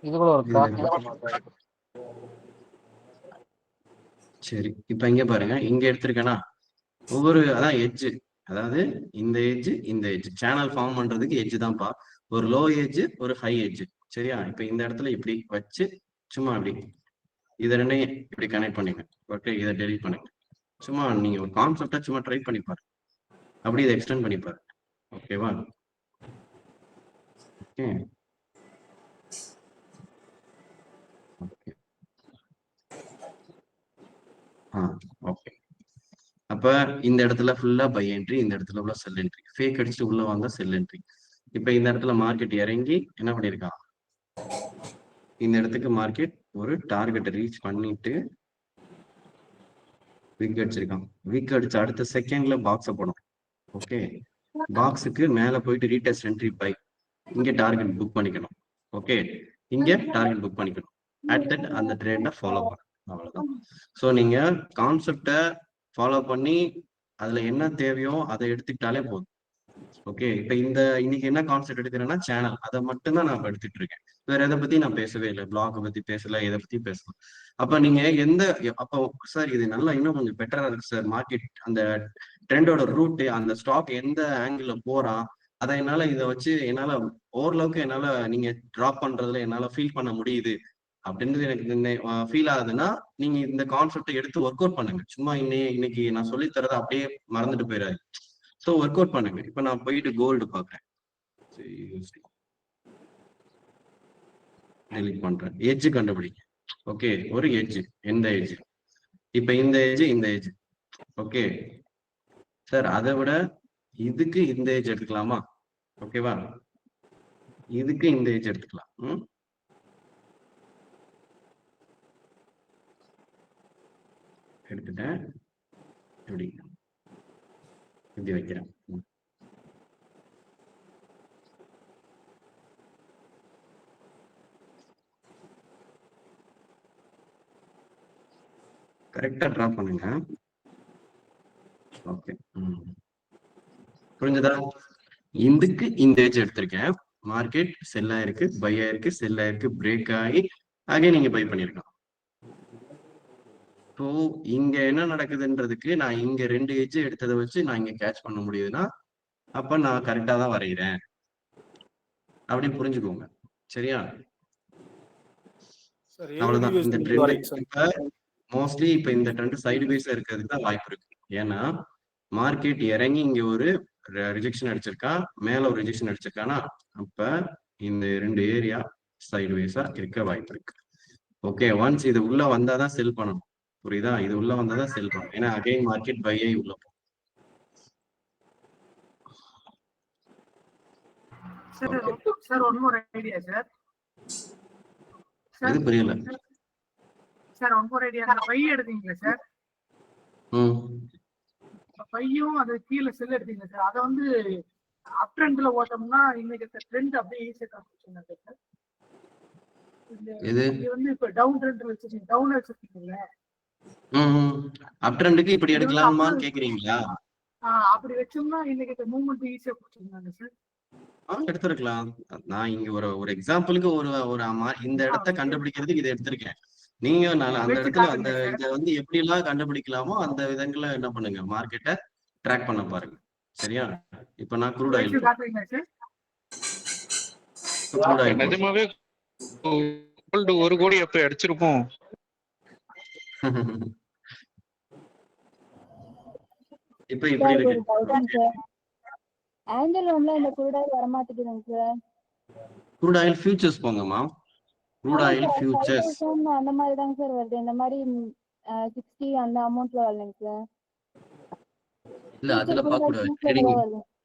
[SPEAKER 2] இது கூட ஒரு
[SPEAKER 1] இதுல சரி, இப்ப இங்க பாருங்க, இங்க எடுத்திருக்கேனா ஒவ்வொரு அதான் எட்ஜ், அதாவது இந்த எட்ஜ் இந்த எட்ஜ் சேனல் ஃபார்ம் பண்றதுக்கு எட்ஜ் தான்ப்பா. ஒரு லோ எட்ஜ் ஒரு ஹை எட்ஜ். சரியா? இப்ப இந்த இடத்துல இப்படி வச்சு சும்மா அப்படி இதை ரெண்டையும் இப்படி கனெக்ட் பண்ணிங்க. ஓகே, இதை டெலிட் பண்ணுங்க. சும்மா நீங்க ஒரு கான்செப்டா சும்மா ட்ரை பண்ணி பாருங்க. அப்படி இதை எக்ஸ்டெண்ட் பண்ணி பாருங்க. ஓகேவா? Okay okay okay. அப்ப இந்த இடத்துல ஃபுல்லா பை என்ட்ரி, இந்த இடத்துல உள்ள செல் என்ட்ரி, ஃபேக் அடிச்சுட்டு உள்ள வாங்க செல் என்ட்ரி. இப்ப இந்த இடத்துல மார்க்கெட் இறங்கி என்ன பண்ணிருக்கான், இந்த இடத்துக்கு மார்க்கெட் ஒரு டார்கெட்டை ரீச் பண்ணிட்டு விக் அடிச்சிருக்கான். விக் அடிச்சு அடுத்த செகண்ட்ல பாக்ஸை போடும். ஓகே, பாக்ஸுக்கு மேல போயிட்டு ரீடெஸ்ட் என்ட்ரி பை, இங்க டார்கெட் புக் பண்ணிக்கணும். ஓகே, இங்க டார்கெட் புக் பண்ணிக்கணும். அட் தட் அந்த ட்ரேட்டை ஃபாலோ பண்ணணும். அவ்வளவுதான். ஸோ நீங்க கான்செப்டை ஃபாலோ பண்ணி அதுல என்ன தேவையோ அதை எடுத்துக்கிட்டாலே போதும். ஓகே, இப்ப இன்னைக்கு என்ன கான்செப்ட் எடுக்கிறேன்னா சேனல், அதை மட்டும் தான் நான் எடுத்துட்டு இருக்கேன். வேற எதை பத்தி நான் பேசவே இல்லை, பிளாக் பத்தி பேசல, எதை பத்தி பேசலாம். அப்ப நீங்க அப்போ சார் இது நல்லா இன்னும் கொஞ்சம் பெட்டரா இருக்கு சார், மார்க்கெட் அந்த ட்ரெண்டோட ரூட், அந்த ஸ்டாக் எந்த ஆங்கிள் போறான், அதை என்னால இதை வச்சு என்னால ஓரளவுக்கு என்னால நீங்க டிராப் பண்றதுல என்னால ஃபீல் பண்ண முடியுது அப்படின்றது எனக்கு ஃபீல் ஆகுதுன்னா, நீங்க இந்த கான்செப்டை எடுத்து ஒர்க் அவுட் பண்ணுங்க. சும்மா இன்னைக்கு நான் சொல்லி தரதை அப்படியே மறந்துட்டு போயிடாது. ஸோ ஒர்க் அவுட் பண்ணுங்க. இப்ப நான் போயிட்டு கோல்டு பாக்குறேன், டெலிட் பண்றேன். எட்ஜ் கண்டுபிடிங்க. ஓகே, ஒரு எட்ஜ், எந்த எட்ஜ்? இப்ப இந்த எட்ஜ் இந்த எட்ஜ். ஓகே சார், அதை விட இதுக்கு இந்த எட்ஜ் எடுத்துக்கலாமா? ஓகேவா, இதுக்கு இந்த எட்ஜ் எடுத்துக்கலாம். எடுத்துட்டேன். இப்படி வைக்கிறேன். கரெக்டா டிரா பண்ணுங்க. ஓகே, புரிஞ்சதா? இதுக்கு இந்த ஏஜ் எடுத்திருக்கேன். மார்க்கெட் செல் ஆயிருக்கு, பை ஆயிருக்கு, செல் ஆயிருக்கு, பிரேக் ஆகி அகைன் நீங்க பை பண்ணிருக்கோம். ஸோ இங்க என்ன நடக்குதுன்றதுக்கு நான் இங்க 2 எட்ஜ் எடுத்ததை வச்சு நான் இங்க கேட்ச் பண்ண முடியுதுன்னா அப்ப நான் கரெக்டா தான் வரைகிறேன் அப்படின்னு புரிஞ்சுக்கோங்க. சரியா? அவ்வளவுதான். இந்த ட்ரெண்ட் இப்ப மோஸ்ட்லி இப்ப இந்த ட்ரெண்ட் சைடு வைஸா இருக்கிறதுக்கு தான் வாய்ப்பு இருக்கு. ஏன்னா மார்க்கெட் இறங்கி இங்க ஒரு ரிஜெக்ஷன் அடிச்சிருக்கா, மேல ஒரு ரிஜெக்ஷன் அடிச்சிருக்கானா, அப்ப இந்த 2 ஏரியா சைடு வைஸா இருக்க வாய்ப்பு இருக்கு. ஓகே, ஒன்ஸ் இது உள்ள வந்தாதான் செல் பண்ணணும். புரியுதா? இது உள்ள வந்தாதான் செல் பண்ணணும். ஏன்னா அகைன் மார்க்கெட் பை ஆகி உள்ள போகும்.
[SPEAKER 9] Sir one more idea sir.
[SPEAKER 1] இது புரியல
[SPEAKER 9] sir. One more idea, buy எடுத்தீங்களா சார்? பையும் அது கீழே செல் எடுத்தீங்க சார். அதை வந்து அப் ட்ரெண்ட்ல ஓட்டோம்னா இன்னைக்கு ட்ரெண்ட் அப்படியே ஈஸியா காமிச்சு சார். இது வந்து இப்ப டவுன் ட்ரெண்ட் வச்சிருக்கீங்க, டவுன் வச்சிருக்கீங்கல்ல,
[SPEAKER 1] அப் ட்ரெண்டுக்கு இப்படி எடுக்கலாமான்னு கேக்குறீங்களா?
[SPEAKER 9] அப்படி வச்சோம்னா இன்னைக்கு மூவ்மெண்ட் ஈஸியா கொடுத்துருந்தாங்க சார்.
[SPEAKER 1] எடுத்துருக்கலாம். நான் இங்க ஒரு எக்ஸாம்பிளுக்கு ஒரு இந்த இடத்த கண்டுபிடிக்கிறதுக்கு இதை எடுத்திருக்கேன். நீங்க அந்த இடத்துல அந்த இதை வந்து எப்படி எல்லாம் கண்டுபிடிக்கலாமோ அந்த விதங்களை என்ன பண்ணுங்க, மார்க்கெட்டை ட்ராக் பண்ண பாருங்க. சரியா? இப்ப நான் க்ரூட் ஆயில்
[SPEAKER 5] நிஜமாவே கோல்டு 1 கோடி அப்ப அடிச்சிருப்போம்.
[SPEAKER 1] இப்ப இப்படி இருக்கு.
[SPEAKER 10] ஆங்கிள் ஒன்ல இந்த க்ரூட் ஆயில் வர மாட்டேங்குதுங்க சார்.
[SPEAKER 1] க்ரூட் ஆயில் ஃபியூச்சர்ஸ் போங்கம்மா. க்ரூட் ஆயில் ஃபியூச்சர்ஸ்
[SPEAKER 10] அந்த மாதிரி தாங்க சார் வருது. இந்த மாதிரி 60 அந்த அமௌண்ட்ல வரலங்க சார்.
[SPEAKER 1] இல்ல அதுல பார்க்க கூடாது.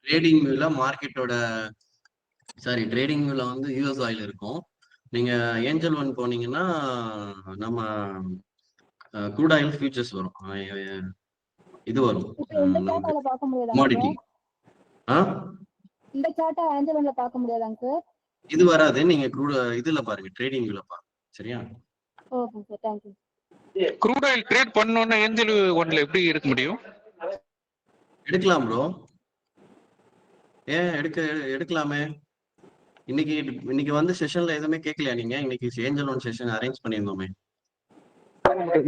[SPEAKER 1] ட்ரேடிங் வியூல மார்க்கெட்டோட ட்ரேடிங் வியூல வந்து யூஎஸ் ஆயில் இருக்கும். நீங்க ஏஞ்சல் ஒன் போனீங்கன்னா நம்ம க்ரூட் ஆயில் ஃபியூச்சர்ஸ் வரும். இது வரும் கமோடிட்டி.
[SPEAKER 10] இந்த சார்ட்ட ஏஞ்சல் ஒன்ல பார்க்க முடியாதாங்க சார்?
[SPEAKER 1] இது வராது. நீங்க இதுல பாருங்க, ட்ரேடிங் வியூல பாருங்க. சரியா?
[SPEAKER 10] Okay sir, thank you.
[SPEAKER 5] Crude oil trade பண்ணனும்னா ஏஞ்சல் ஒன்ல எப்படி எடுக்க முடியும்?
[SPEAKER 1] எடுக்கலாம் ப்ரோ. ஏன் எடுக்கலாமே. இன்னைக்கு இன்னைக்கு வந்து செஷன்ல எதுவுமே கேட்கலையா நீங்க? இன்னைக்கு ஏஞ்சல் ஒன் செஷன் அரேஞ்ச் பண்ணியிருந்தோமே.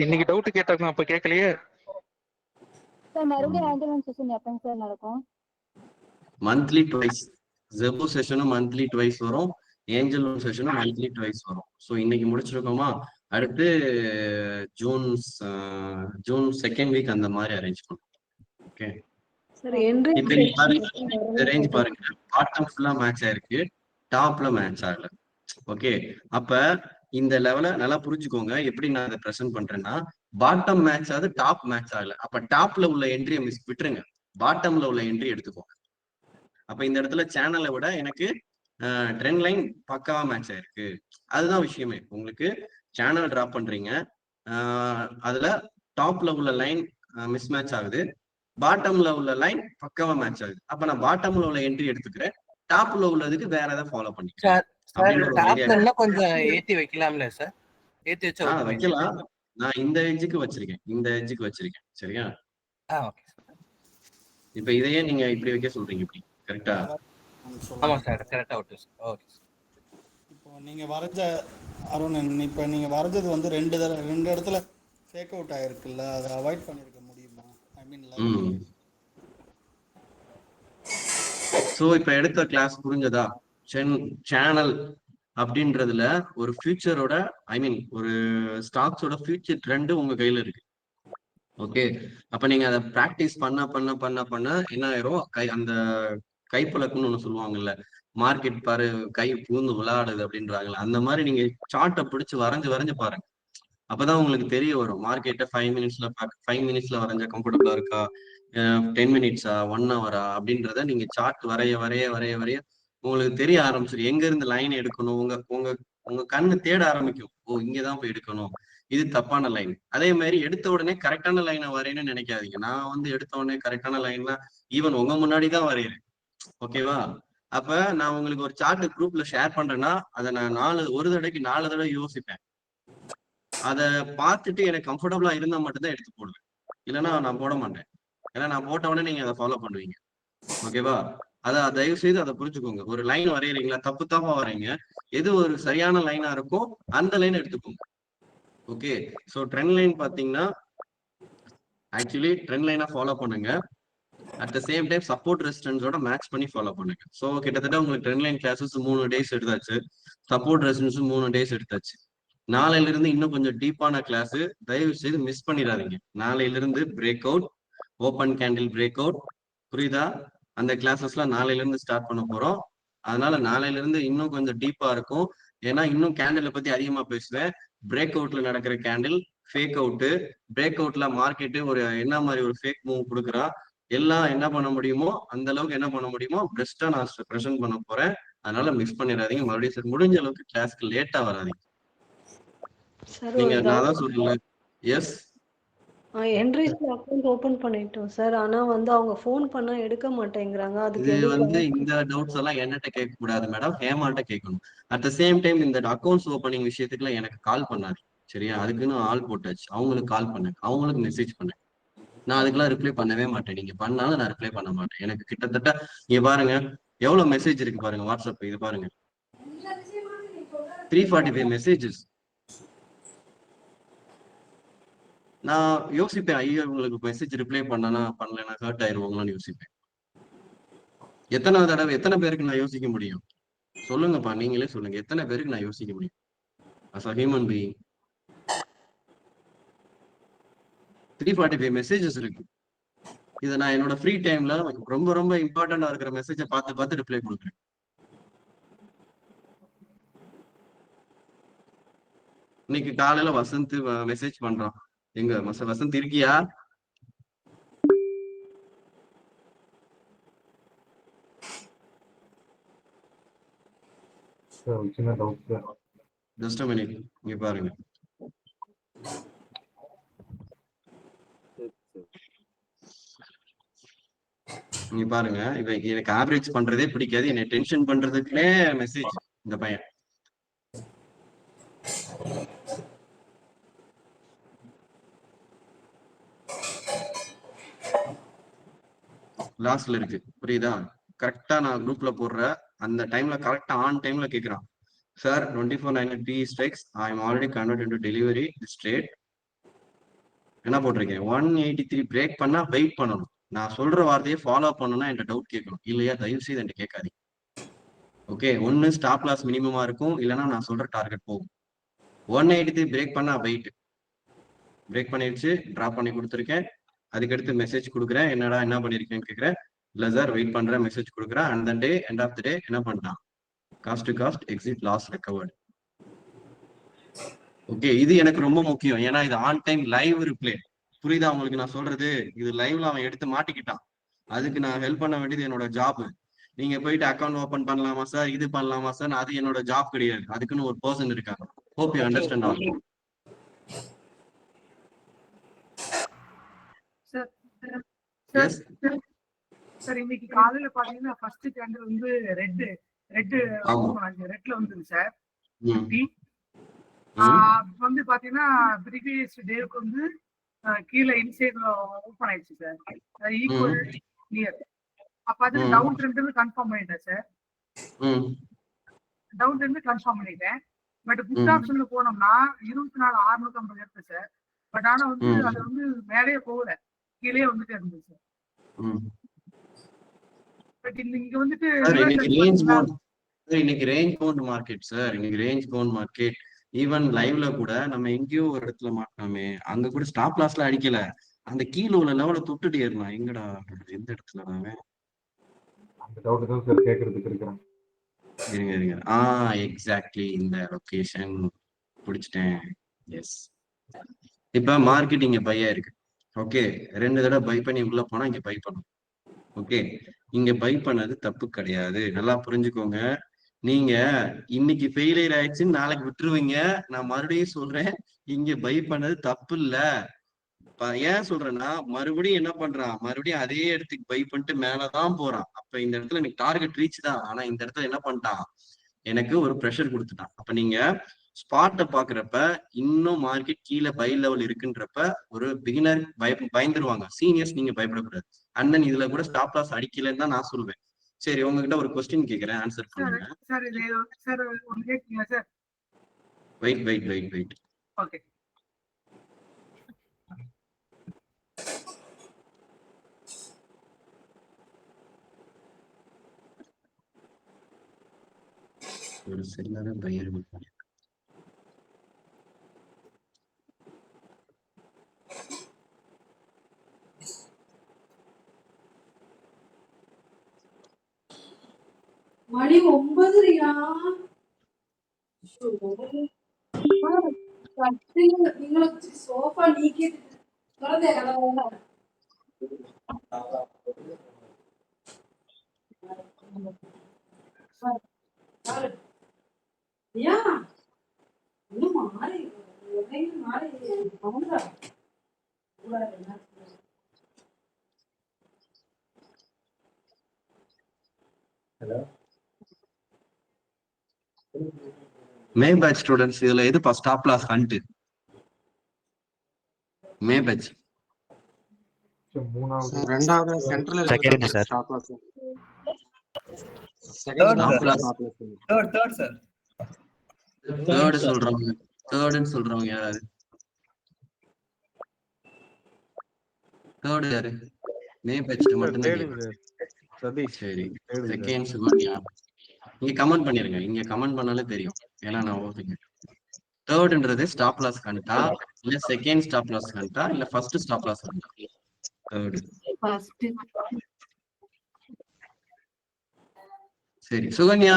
[SPEAKER 5] இன்னைக்கு டவுட் கேட்டாங்க, அப்ப கேட்கலையே.
[SPEAKER 10] சார் மறுபடியும் ஆண்டர்ன் செஷன் எப்பங்க சார் நடக்கும்?
[SPEAKER 1] Monthly twice. ஜெபு செஷனும் மந்த்லி ட்வைஸ் வரும், ஏஞ்சல் ஒன் செஷனும் மந்த்லி ட்வைஸ் வரும். ஸோ இன்னைக்கு முடிச்சிருக்கோமா, அடுத்து ஜூன் செகண்ட் வீக் அந்த மாதிரி அரேஞ்ச் பண்ணும். ஓகே இப்போ நீங்க பாருங்க, இந்த ரேஞ்ச் பாருங்க, பாட்டம் ஃபுல்லா மேட்ச் ஆயிருக்கு, டாப்ல மேட்ச் ஆகல. ஓகே, அப்ப இந்த லெவல நல்லா புரிஞ்சுக்கோங்க. எப்படி நான் அதை ப்ரெசென்ட் பண்றேன்னா, பாட்டம் மேட்ச் ஆகுது, டாப் மேட்ச் ஆகல. அப்ப டாப்ல உள்ள என்ட்ரியை விட்டுருங்க, பாட்டம்ல உள்ள என்ட்ரி எடுத்துக்கோங்க. அப்ப இந்த இடத்துல சேனலை விட எனக்கு ட்ரெண்ட் லைன் பக்காவா மேட்ச் ஆயிருக்கு. அதுதான் விஷயமே. உங்களுக்கு சேனல் டிராப் பண்றீங்க, அதுல டாப்ல உள்ள லைன் மிஸ் மேட்ச் ஆகுது, பாட்டம்ல உள்ள லைன் பக்காவா மேட்ச் ஆகுது. அப்ப நான் பாட்டம்ல உள்ள என்ட்ரி எடுத்துக்கிறேன், டாப்ல உள்ளதுக்கு வேற ஏதாவது ஃபாலோ பண்ணிக்கிறேன்.
[SPEAKER 2] கொஞ்சம் ஏத்தி வைக்கலாம்ல சார்? ஏத்தி வச்சா
[SPEAKER 1] வைக்கலாம். நான் இந்த எட்ஜுக்கு வச்சிருக்கேன், இந்த எட்ஜுக்கு வச்சிருக்கேன். சரியா? இப்ப இதையே நீங்க இப்படி வைக்க சொல்றீங்க, இப்படி கரெக்டா?
[SPEAKER 2] ஆமா சார், கரெக்டா ஓகே.
[SPEAKER 3] இப்போ நீங்க வரைஞ்ச அருண், இப்போ நீங்க வரைஞ்சது வந்து ரெண்டு இடத்துல ஃபேக் அவுட் ஆயிருக்குல்ல, அதை அவாய்ட் பண்ணிருக்க முடியுமா? ஐ மீன்
[SPEAKER 1] சோ இப்ப எடுத்த கிளாஸ் புரிஞ்சதா? சேனல் அப்படின்றதுல ஒரு ஃபியூச்சரோட, ஐ மீன் ஒரு ஸ்டாக்ஸோட ஃபியூச்சர் ட்ரெண்ட் உங்க கையில இருக்கு. ஓகே, அப்ப நீங்க அதை பிராக்டிஸ் பண்ண பண்ண பண்ண பண்ண என்ன ஆயிரும், அந்த கைப்பழக்கம்னு ஒண்ணு சொல்லுவாங்கல்ல, மார்க்கெட் பாரு கை பூந்து விளையாடுது அப்படின்றாங்கல்ல, அந்த மாதிரி நீங்க சார்ட்டை பிடிச்சு வரைஞ்சு பாருங்க. அப்பதான் உங்களுக்கு தெரிய வரும், மார்க்கெட்டை 5 மினிட்ஸ்ல வரைஞ்சா கம்ஃபர்டபுளா இருக்கா, 10 மினிட்ஸா, 1 ஹவரா அப்படின்றத நீங்க சார்ட் வரைய வரைய வரைய வரைய உங்களுக்கு தெரிய ஆரம்பிச்சிடும். எங்க இருந்து லைன் எடுக்கணும், உங்க உங்க உங்க கண்ணு தேட ஆரம்பிக்கும். ஓ, இங்கதான் போய் எடுக்கணும், இது தப்பான லைன். அதே மாதிரி எடுத்த உடனே கரெக்டான லைனை வரையணும்னு நினைக்காதீங்க. நான் வந்து எடுத்த உடனே கரெக்டான லைன்னா ஈவன் உங்க முன்னாடிதான் வரைகிறேன். ஓகேவா? அப்ப நான் உங்களுக்கு ஒரு சார்ட் குரூப்ல ஷேர் பண்றேன்னா, அதை நான் ஒரு தடவைக்கு 4 தடவை யோசிப்பேன். அதை பார்த்துட்டு எனக்கு கம்ஃபர்டபுளா இருந்தா மட்டும்தான் எடுத்து போடுவேன், இல்லைன்னா நான் போட மாட்டேன். ஏன்னா நான் போட்ட உடனே நீங்க அதை ஃபாலோ பண்ணுவீங்க. ஓகேவா? தயவு செய்து அதை புரிஞ்சுக்கோங்க. ஒரு லைன் வரைகிறீங்களா, தப்பா வரைங்க, எது ஒரு சரியான லைனா இருக்கோ அந்த லைன் எடுத்துக்கோங்க. ஓகே, ஸோ ட்ரெண்ட் லைன் பாத்தீங்கன்னா ஆக்சுவலி ட்ரெண்ட் லைனா ஃபாலோ பண்ணுங்க, at the same time support ரெசிஸ்டன்ஸோட மேட்ச் பண்ணி ஃபாலோ பண்ணுங்க. ஸோ கிட்டத்தட்ட உங்களுக்கு ட்ரெண்ட் லைன் கிளாஸஸ் 3 டேஸ் எடுத்தாச்சு, சப்போர்ட் ரெசிஸ்டன்ஸ் 3 டேஸ் எடுத்தாச்சு. நாளையில இருந்து இன்னும் கொஞ்சம் டீப்பான கிளாஸ், தயவு செய்து மிஸ் பண்ணிடாதீங்க. நாளையில இருந்து break out, open candle break out, புரியுதா? அந்த கிளாஸஸ்லாம் நாளையில இருந்து ஸ்டார்ட் பண்ண போறோம். அதனால நாளையில இருந்து இன்னும் கொஞ்சம் டீப்பா இருக்கும். ஏன்னா இன்னும் கேண்டிலை பத்தி அதிகமா பேசுவேன். பிரேக் அவுட்ல நடக்கிற கேண்டில், ஃபேக் அவுட்டு, பிரேக் அவுட்ல மார்க்கெட்டு ஒரு என்ன மாதிரி ஒரு ஃபேக் மூவ் கொடுக்குறா, எல்லாம் என்ன பண்ண முடியுமோ அந்த அளவுக்கு என்ன பண்ண முடியுமோ பெஸ்டா நான் ப்ரெசென்ட் பண்ண போறேன். அதனால மிஸ் பண்ணிடாதீங்க. மறுபடியும் சார் முடிஞ்ச அளவுக்கு கிளாஸ்க்கு லேட்டா வராதீங்க. நீங்க நான் தான் சொல்லல. எஸ்,
[SPEAKER 11] என்ட்ரிஸ்ல அக்கவுண்ட் ஓபன் பண்ணிட்டோம் சார். ஆனா வந்து அவங்க ஃபோன் பண்ணா எடுக்க மாட்டேங்கறாங்க. அதுக்கு
[SPEAKER 1] இது வந்து இந்த டவுட்ஸ் எல்லாம் என்னட்ட கேட்க கூடாது மேடம், ஹேமாட்ட கேட்கணும். அட் த சேம் டைம் இந்த அக்கவுண்ட்ஸ் ஓப்பனிங் விஷயத்துக்குலாம் எனக்கு கால் பண்ணாரு. சரியா? அதுக்குன்னு ஆள் போட்டாச்சு. அவங்களுக்கு கால் பண்ணேன், அவங்களுக்கு மெசேஜ் பண்ணேன். நான் அதுக்கெல்லாம் ரிப்ளை பண்ணவே மாட்டேன். நீங்க பண்ணாலும் நான் ரிப்ளை பண்ண மாட்டேன். எனக்கு கிட்டத்தட்ட இங்க பாருங்க எவ்வளவு மெசேஜ் இருக்கு பாருங்க, வாட்ஸ்அப் இது பாருங்க, 345 மெசேஜஸ். நான் யோசிப்பேன், ஐயோ உங்களுக்கு மெசேஜ் ரிப்ளை பண்ணனா பண்ணலன்னா ஹர்ட் ஆயிருவாங்களான்னு யோசிப்பேன். எத்தனை பேருக்கு நான் யோசிக்க முடியும் சொல்லுங்கப்பா, நீங்களே சொல்லுங்க, எத்தனை பேருக்கு நான் யோசிக்க முடியும் as a human being? 345 messages இருக்கு. இதை நான் என்னோட ஃப்ரீ டைம்ல ரொம்ப ரொம்ப இம்பார்ட்டண்டா இருக்கிற மெசேஜை பார்த்து ரிப்ளை கொடுக்குறேன். இன்னைக்கு காலையில வசந்த் மெசேஜ் பண்றான், எங்க வசந்த் இருக்கியா? ஜஸ்ட் a minute, இங்க பாருங்க. நீங்க பாருங்க, இப்ப எனக்கு ஆவரேஜ் பண்றதே பிடிக்காது, என்னை டென்ஷன் பண்றதுக்குன்னே மெசேஜ் இந்த பையன். லாஸ்ட்ல இருக்கு, புரியுதா? கரெக்டா நான் குரூப்ல போடுற அந்த டைம்ல கரெக்டா ஆன் டைம்ல கேக்குறான், sir 2490 PE strikes, I am already converted into delivery this trade. என்ன போட்டிருக்கேன், 183 பிரேக் பண்ணா வெயிட் பண்ணணும். நான் சொல்ற வார்த்தையை ஃபாலோ பண்ணணும்னா என்கிட்ட டவுட் கேட்கணும், இல்லையா தயவு செய்து என்கிட்ட கேட்காதீங்க. ஓகே, ஒன்னு ஸ்டாப் லாஸ் மினிமமா இருக்கும், இல்லைன்னா நான் சொல்ற டார்கெட் போகும். 183 பிரேக் பண்ணா வெயிட், பிரேக் பண்ணிடுச்சு, டிராப் பண்ணி கொடுத்துருக்கேன். அதுக்கடுத்து மெசேஜ் கொடுக்குறேன், என்னடா என்ன பண்ணிருக்கேன்னு கேட்குறேன். இல்ல சார் வெயிட் பண்றேன், மெசேஜ் கொடுக்குறேன். அந்த டே எண்ட் ஆஃப் த டே என்ன பண்ணிட்டான், cost to cost exit loss recovered. Okay, இது எனக்கு ரொம்ப முக்கியம், ஏன்னா இது ஆன் டைம் லைவ் ரிப்ளே. புரியுதா உங்களுக்கு நான் சொல்றது? இது லைவ்ல அவன் எடுத்து மாட்டிக்கிட்டான், அதுக்கு நான் ஹெல்ப் பண்ண வேண்டியது என்னோட ஜாப். நீங்க போயிட்டு அக்கௌண்ட் ஓபன் பண்ணலாமா சார், இது பண்ணலாமா சார், அது என்னோட ஜாப் கிடையாது. அதுக்குன்னு ஒரு பர்சன் இருக்காங்க. Hope you understand all.
[SPEAKER 9] Sir இன்னைக்கு காலையில பாத்தீங்கன்னா ஃபர்ஸ்ட் கேண்டில் வந்து ரெட்ல வந்துருக்கு சார். வந்து பாத்தீங்கன்னா ப்ரீவியஸ் டேக்கு வந்து கீழே இன்சைட்ல ஓபன் ஆயிடுச்சு சார், ஈக்குவல் நியர். அப்ப அது டவுன் ட்ரெண்ட் கன்ஃபார்ம் பண்ணிட்டேன் சார், டவுன் ட்ரெண்ட் கன்ஃபார்ம் பண்ணிட்டேன். பட் புட் ஆப்ஷன்ல போனோம்னா 24,650 இருக்கு சார். பட் ஆனா வந்து அது வந்து மேலேயே போகல, கீழே வந்துட்டே இருந்துச்சு சார். பட் இங்க வந்துட்டு
[SPEAKER 1] இன்னைக்கு ரேஞ்ச் பவுண்ட் மார்க்கெட் சார், இன்னைக்கு ரேஞ்ச் பவுண்ட் மார்க்கெட். ஈவன் லைவ்ல கூட நம்ம எங்கேயோ ஒரு இடத்துல மாட்டோமே, அங்க கூட ஸ்டாப் லாஸ்ல அடிக்கல, அந்த கீழே உள்ள லெவலை தொட்டுட்டு ஏறலாம். எங்கடா எந்த இடத்துல நாங்க இருங்க எக்ஸாக்ட்லி இந்த லொகேஷன் பிடிச்சிட்டேன். எஸ், இப்ப மார்க்கெட் இங்க பையா இருக்கு. ஓகே, 2 தடவை பை பண்ணி உள்ள போனா இங்க பை பண்ணும். ஓகே, இங்க பை பண்ணது தப்பு கிடையாது, நல்லா புரிஞ்சுக்கோங்க. நீங்க இன்னைக்கு ஃபெயிலியர் ஆயிடுச்சுன்னு நாளைக்கு விட்டுருவீங்க. நான் மறுபடியும் சொல்றேன், இங்க பை பண்ணது தப்பு இல்ல. ஏன் சொல்றேன்னா, மறுபடியும் என்ன பண்றான், மறுபடியும் அதே இடத்துக்கு பை பண்ணிட்டு மேலதான் போறான். அப்ப இந்த இடத்துல எனக்கு டார்கெட் ரீச் தான், ஆனா இந்த இடத்துல என்ன பண்ணிட்டான், எனக்கு ஒரு ப்ரெஷர் கொடுத்துட்டான். அப்ப நீங்க ஸ்பாட்டை பாக்குறப்ப இன்னும் மார்க்கெட் கீழே பை லெவல் இருக்குன்றப்ப ஒரு பிகினர் பயந்துருவாங்க, சீனியர்ஸ் நீங்க பயப்படக்கூடாது. அண்ட் தென் இதுல கூட ஸ்டாப் லாஸ் அடிக்கலன்னு தான் நான் சொல்லுவேன். சரி, உங்ககிட்ட ஒரு கொஸ்டின் கேக்குறேன், ஆன்சர் பண்ணுங்க. வெயிட்.
[SPEAKER 9] ஓகே,
[SPEAKER 1] ஒரு செல்லாத பையர்
[SPEAKER 12] மணி 9:00. നിങ്ങൾക്ക് സോഫ നീക്കിയിട്ട് വെറുതെ
[SPEAKER 1] மே பேட்ச் ஸ்டூடெண்ட்ஸ், இதுல எதுப்பா stop loss hunt? May batch
[SPEAKER 13] ரெண்டாவது central
[SPEAKER 14] second sir,
[SPEAKER 13] stop loss
[SPEAKER 1] third சொல்றவங்க, தேர்ட்னு சொல்றவங்க யாராவது? தேர்ட் யாரு? மே பேட்ச் மட்டும் தான். சரி, செகண்ட் சுகன்யா. இங்க கமெண்ட் பண்ணிருங்க, இங்க கமெண்ட் பண்ணாலே தெரியும், ஏன்னா நான் ஓகேங்க. தேர்ட்ன்றது ஸ்டாப் லாஸ் கண்டா, இல்ல செகண்ட் ஸ்டாப் லாஸ் கண்டா, இல்ல ஃபர்ஸ்ட் ஸ்டாப் லாஸ் கண்டா? தேர்ட். சரி சுகன்யா,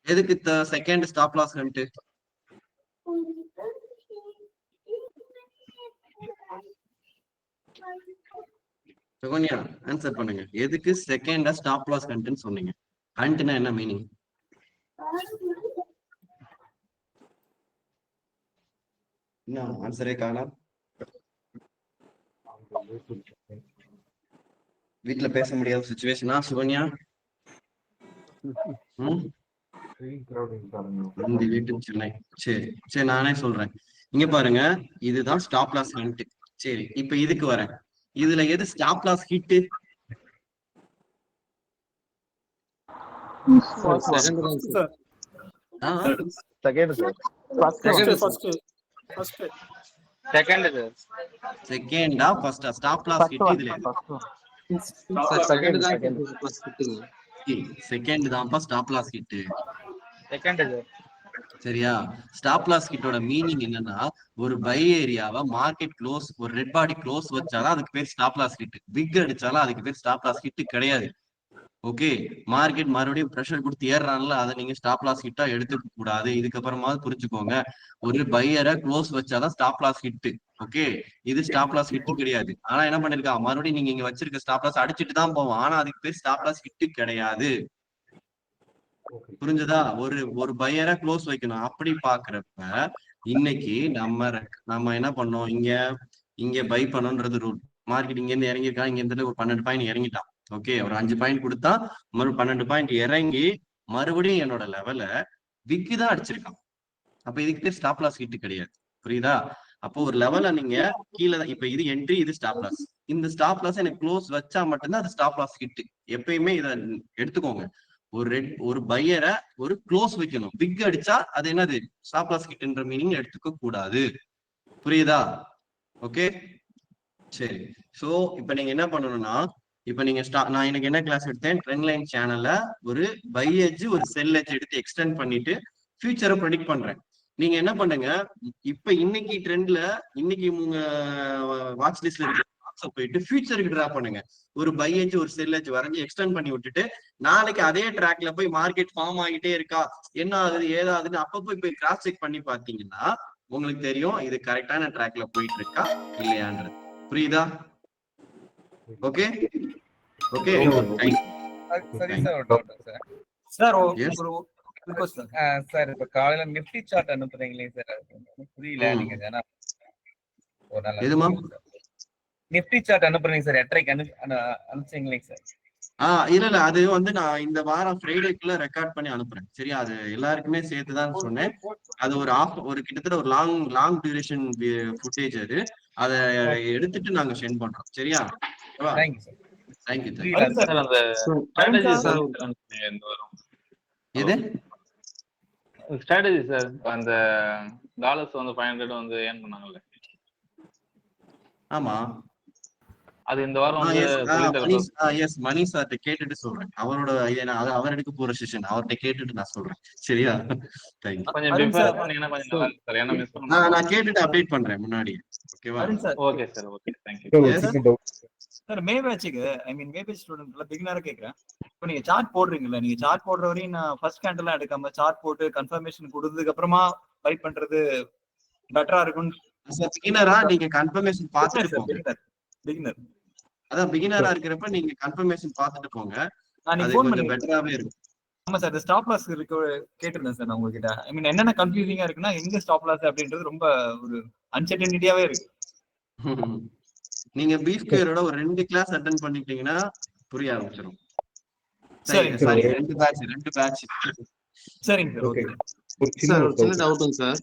[SPEAKER 1] எதுக்கு செகண்ட் ஸ்டாப் லாஸ் கண்டு? சுகன்யா ஆன்சர் பண்ணுங்க, எதுக்கு செகண்டா ஸ்டாப் லாஸ் கண்டுன்னு சொன்னீங்க? ஹண்ட்னா என்ன மீனிங்? என்ன ஆன்சரே காணோம். வீட்டுல பேச முடியாத சிச்சுவேஷனா சுகன்யா? சென்னை. சரி சரி, நானே சொல்றேன். இங்க பாருங்க, இதுதான் ஸ்டாப் லாஸ் ஹண்ட். சரி, இப்ப இதுக்கு வரேன். இதுல எது ஸ்டாப் லாஸ் ஹிட்? செகண்டா ஃபர்ஸ்டா? ஸ்டாப் லாஸ் ஹிட் இதுல செகண்ட் தான்ப்பா ஸ்டாப் லாஸ் ஹிட். சரியா? ஸ்டாப் லாஸ் ஹிட்டோட மீனிங் என்னன்னா, ஒரு பை ஏரியாவை மார்க்கெட் க்ளோஸ், ஒரு ரெட் பாடி க்ளோஸ் வச்சாலும் அதுக்கு பேர் ஸ்டாப் லாஸ் ஹிட். பிக் அடிச்சாலும் அதுக்கு பேர் ஸ்டாப் லாஸ் ஹிட் கிடையாது. ஓகே, மார்க்கெட் மறுபடியும் ப்ரெஷர் கொடுத்து ஏறான்ல, அதை நீங்க ஸ்டாப் லாஸ் ஹிட்டா எடுத்துக்க கூடாது. இதுக்கப்புறமா புரிஞ்சுக்கோங்க, ஒரு பையரை க்ளோஸ் வச்சாதான் ஸ்டாப் லாஸ் ஹிட். ஓகே, இது ஸ்டாப் லாஸ் ஹிட் கிடையாது. ஆனா என்ன பண்ணிருக்கான், மறுபடியும் நீங்க இங்க வச்சிருக்க ஸ்டாப் லாஸ் அடிச்சுட்டு தான் போவோம். ஆனா அதுக்கு பேர் ஸ்டாப் லாஸ் ஹிட் கிடையாது. புரிஞ்சதா? ஒரு பையரை க்ளோஸ் வைக்கணும். அப்படி பாக்குறப்ப இன்னைக்கு நம்ம என்ன பண்ணோம், இங்க பை பண்ணணும்ன்றது ரூல். மார்க்கெட் இங்க இருந்து இறங்கிருக்கான், இங்க இருந்து ஒரு 12 பாயிண்ட் இறங்கிட்டான். ஓகே, ஒரு 5 பாயிண்ட் கொடுத்தா மறுபடியும் 12 பாயிண்ட் இறங்கி மறுபடியும் என்னோட லெவல விக்கு தான் அடிச்சிருக்கான். அப்ப இதுக்கு பேர் ஸ்டாப் லாஸ் ஹிட் கிடையாது. புரியுதா? அப்போ ஒரு லெவல நீங்க கீழே தான், இப்ப இது என்ட்ரி, இது ஸ்டாப் லாஸ். இந்த ஸ்டாப் லாஸ் எனக்கு க்ளோஸ் வச்சா மட்டும்தான் அது ஸ்டாப் லாஸ் ஹிட். எப்பயுமே இதை எடுத்துக்கோங்க, ஒரு பையரை ஒரு க்ளோஸ் வைக்கணும். பிக் அடிச்சா அது என்னது, ஸ்டாப் லாஸ் ஹிட்ன்ற மீனிங் எடுத்துக்க கூடாது. புரியுதா? ஓகே, சரி. சோ இப்ப நீங்க என்ன பண்ணணும்னா, இப்ப நீங்க நான் எனக்கு என்ன கிளாஸ் எடுத்தேன், ட்ரெண்ட் லைன் சேனல்ல ஒரு பை எட்ஜ் ஒரு செல் எட்ஜ் எடுத்து எக்ஸ்டெண்ட் பண்ணிட்டு ஃபியூச்சரை ப்ரெடிக்ட் பண்றேன். நீங்க என்ன பண்ணுங்க, இப்ப இன்னைக்கு ட்ரெண்ட்ல இன்னைக்கு உங்க வாட்ச் லிஸ்ட்ல இருக்க போயிட்டு ஃபியூச்சருக்கு டிரா பண்ணுங்க. ஒரு பை எட்ஜ் ஒரு செல் எட்ஜ் வரைஞ்சி எக்ஸ்டெண்ட் பண்ணி விட்டுட்டு, நாளைக்கு அதே ட்ராக்ல போய் மார்க்கெட் ஃபார்ம் ஆகிட்டே இருக்கா, என்ன ஆகுது ஏதாகுதுன்னு அப்ப போய் கிராஸ் செக் பண்ணி பாத்தீங்கன்னா உங்களுக்கு தெரியும் இது கரெக்டான ட்ராக்ல போயிட்டு இருக்கா இல்லையான்றது. புரியுதா? ஓகே ஓகே
[SPEAKER 8] சார், இப்ப காலையில நிஃப்டி சார்ட் அனுப்புறீங்களே சார், புரியல. நீங்க
[SPEAKER 1] எதுமா
[SPEAKER 8] நிஃப்டி சார்ட் அனுப்புறீங்க சார், 8:30க்கு அனுப்பிச்சீங்களே சார்.
[SPEAKER 1] இல்ல அது வந்து நான் இந்த வாரம் ஃப்ரைடேக்குள்ள ரெக்கார்ட் பண்ணி அனுப்புறேன். சரியா? அது எல்லாருக்குமே சேர்த்துதான் சொன்னேன். அது ஒரு கிட்டத்தட்ட ஒரு லாங் டியூரேஷன் ஃபுட்டேஜ். அது அதை எடுத்துட்டு நாங்க சென்ட் பண்றோம். சரியா?
[SPEAKER 8] Thank you sir.
[SPEAKER 1] தேங்க்யூ. எது
[SPEAKER 13] ஸ்ட்ராட்டஜி சார்? அந்த டாலர்ஸ் வந்து 500 வந்து ஏர்ன் பண்ணாங்கல்ல?
[SPEAKER 1] ஆமா,
[SPEAKER 13] அது இந்த வாரம் வந்து
[SPEAKER 1] மணி சார்ட்ட கேட்டுட்டு சொல்றேன். அவரோட அவர் எடுக்க போற செஷன், அவர்கிட்ட கேட்டுட்டு நான் சொல்றேன். சரியா?
[SPEAKER 13] கொஞ்சம் ப்ரிப்பேர் பண்ணீங்கன்னா கொஞ்சம் நல்லா இருக்கு சார். ஏன்னா மிஸ் பண்ண
[SPEAKER 1] நான் கேட்டுட்டு அப்டேட் பண்றேன் முன்னாடி. ஓகேவா?
[SPEAKER 13] Okay sir. Okay, thank you
[SPEAKER 14] sir. May பேட்சுக்கு மே பேட்ச் ஸ்டூடெண்ட்ல பிகினரா கேக்குறேன். இப்போ நீங்க சார்ட் போடுறீங்கல்ல, நீங்க சார்ட் போடுற வரையும் நான் ஃபர்ஸ்ட் கேண்டல்லாம் எடுக்காம சார்ட் போட்டு கன்ஃபர்மேஷன் கொடுத்ததுக்கு அப்புறமா பை பண்றது பெட்டரா இருக்கும்னு.
[SPEAKER 1] பிகினரா நீங்க கன்ஃபர்மேஷன் பார்த்துட்டு போங்க.
[SPEAKER 14] பிகினர்
[SPEAKER 1] அதான் பிகினரா இருக்கிறப்ப நீங்க கன்ஃபர்மேஷன் பார்த்துட்டு போங்க.
[SPEAKER 14] அது கொஞ்சம் பெட்டராவே இருக்கும். ஆமா சார், இந்த ஸ்டாப் லாஸ் கேட்டிருந்தேன் சார் நான் உங்ககிட்ட. என்னென்ன கன்ஃபியூசிங்கா இருக்குன்னா, எங்க ஸ்டாப் லாஸ் அப்படின்றது ரொம்ப ஒரு அன்சர்டனிட்டியாவே இருக்கு.
[SPEAKER 1] நீங்க பீஃப் ஸ்கொயரோட ஒரு 2 கிளாஸ் அட்டெண்ட் பண்ணிட்டீங்கன்னா புரிய ஆரம்பிச்சிடும்.
[SPEAKER 14] சரிங்க
[SPEAKER 1] சார், 2 பேட்ச்.
[SPEAKER 14] சரிங்க சார். ஓகே
[SPEAKER 15] சார், ஒரு சின்ன டவுட்டுங்க சார்.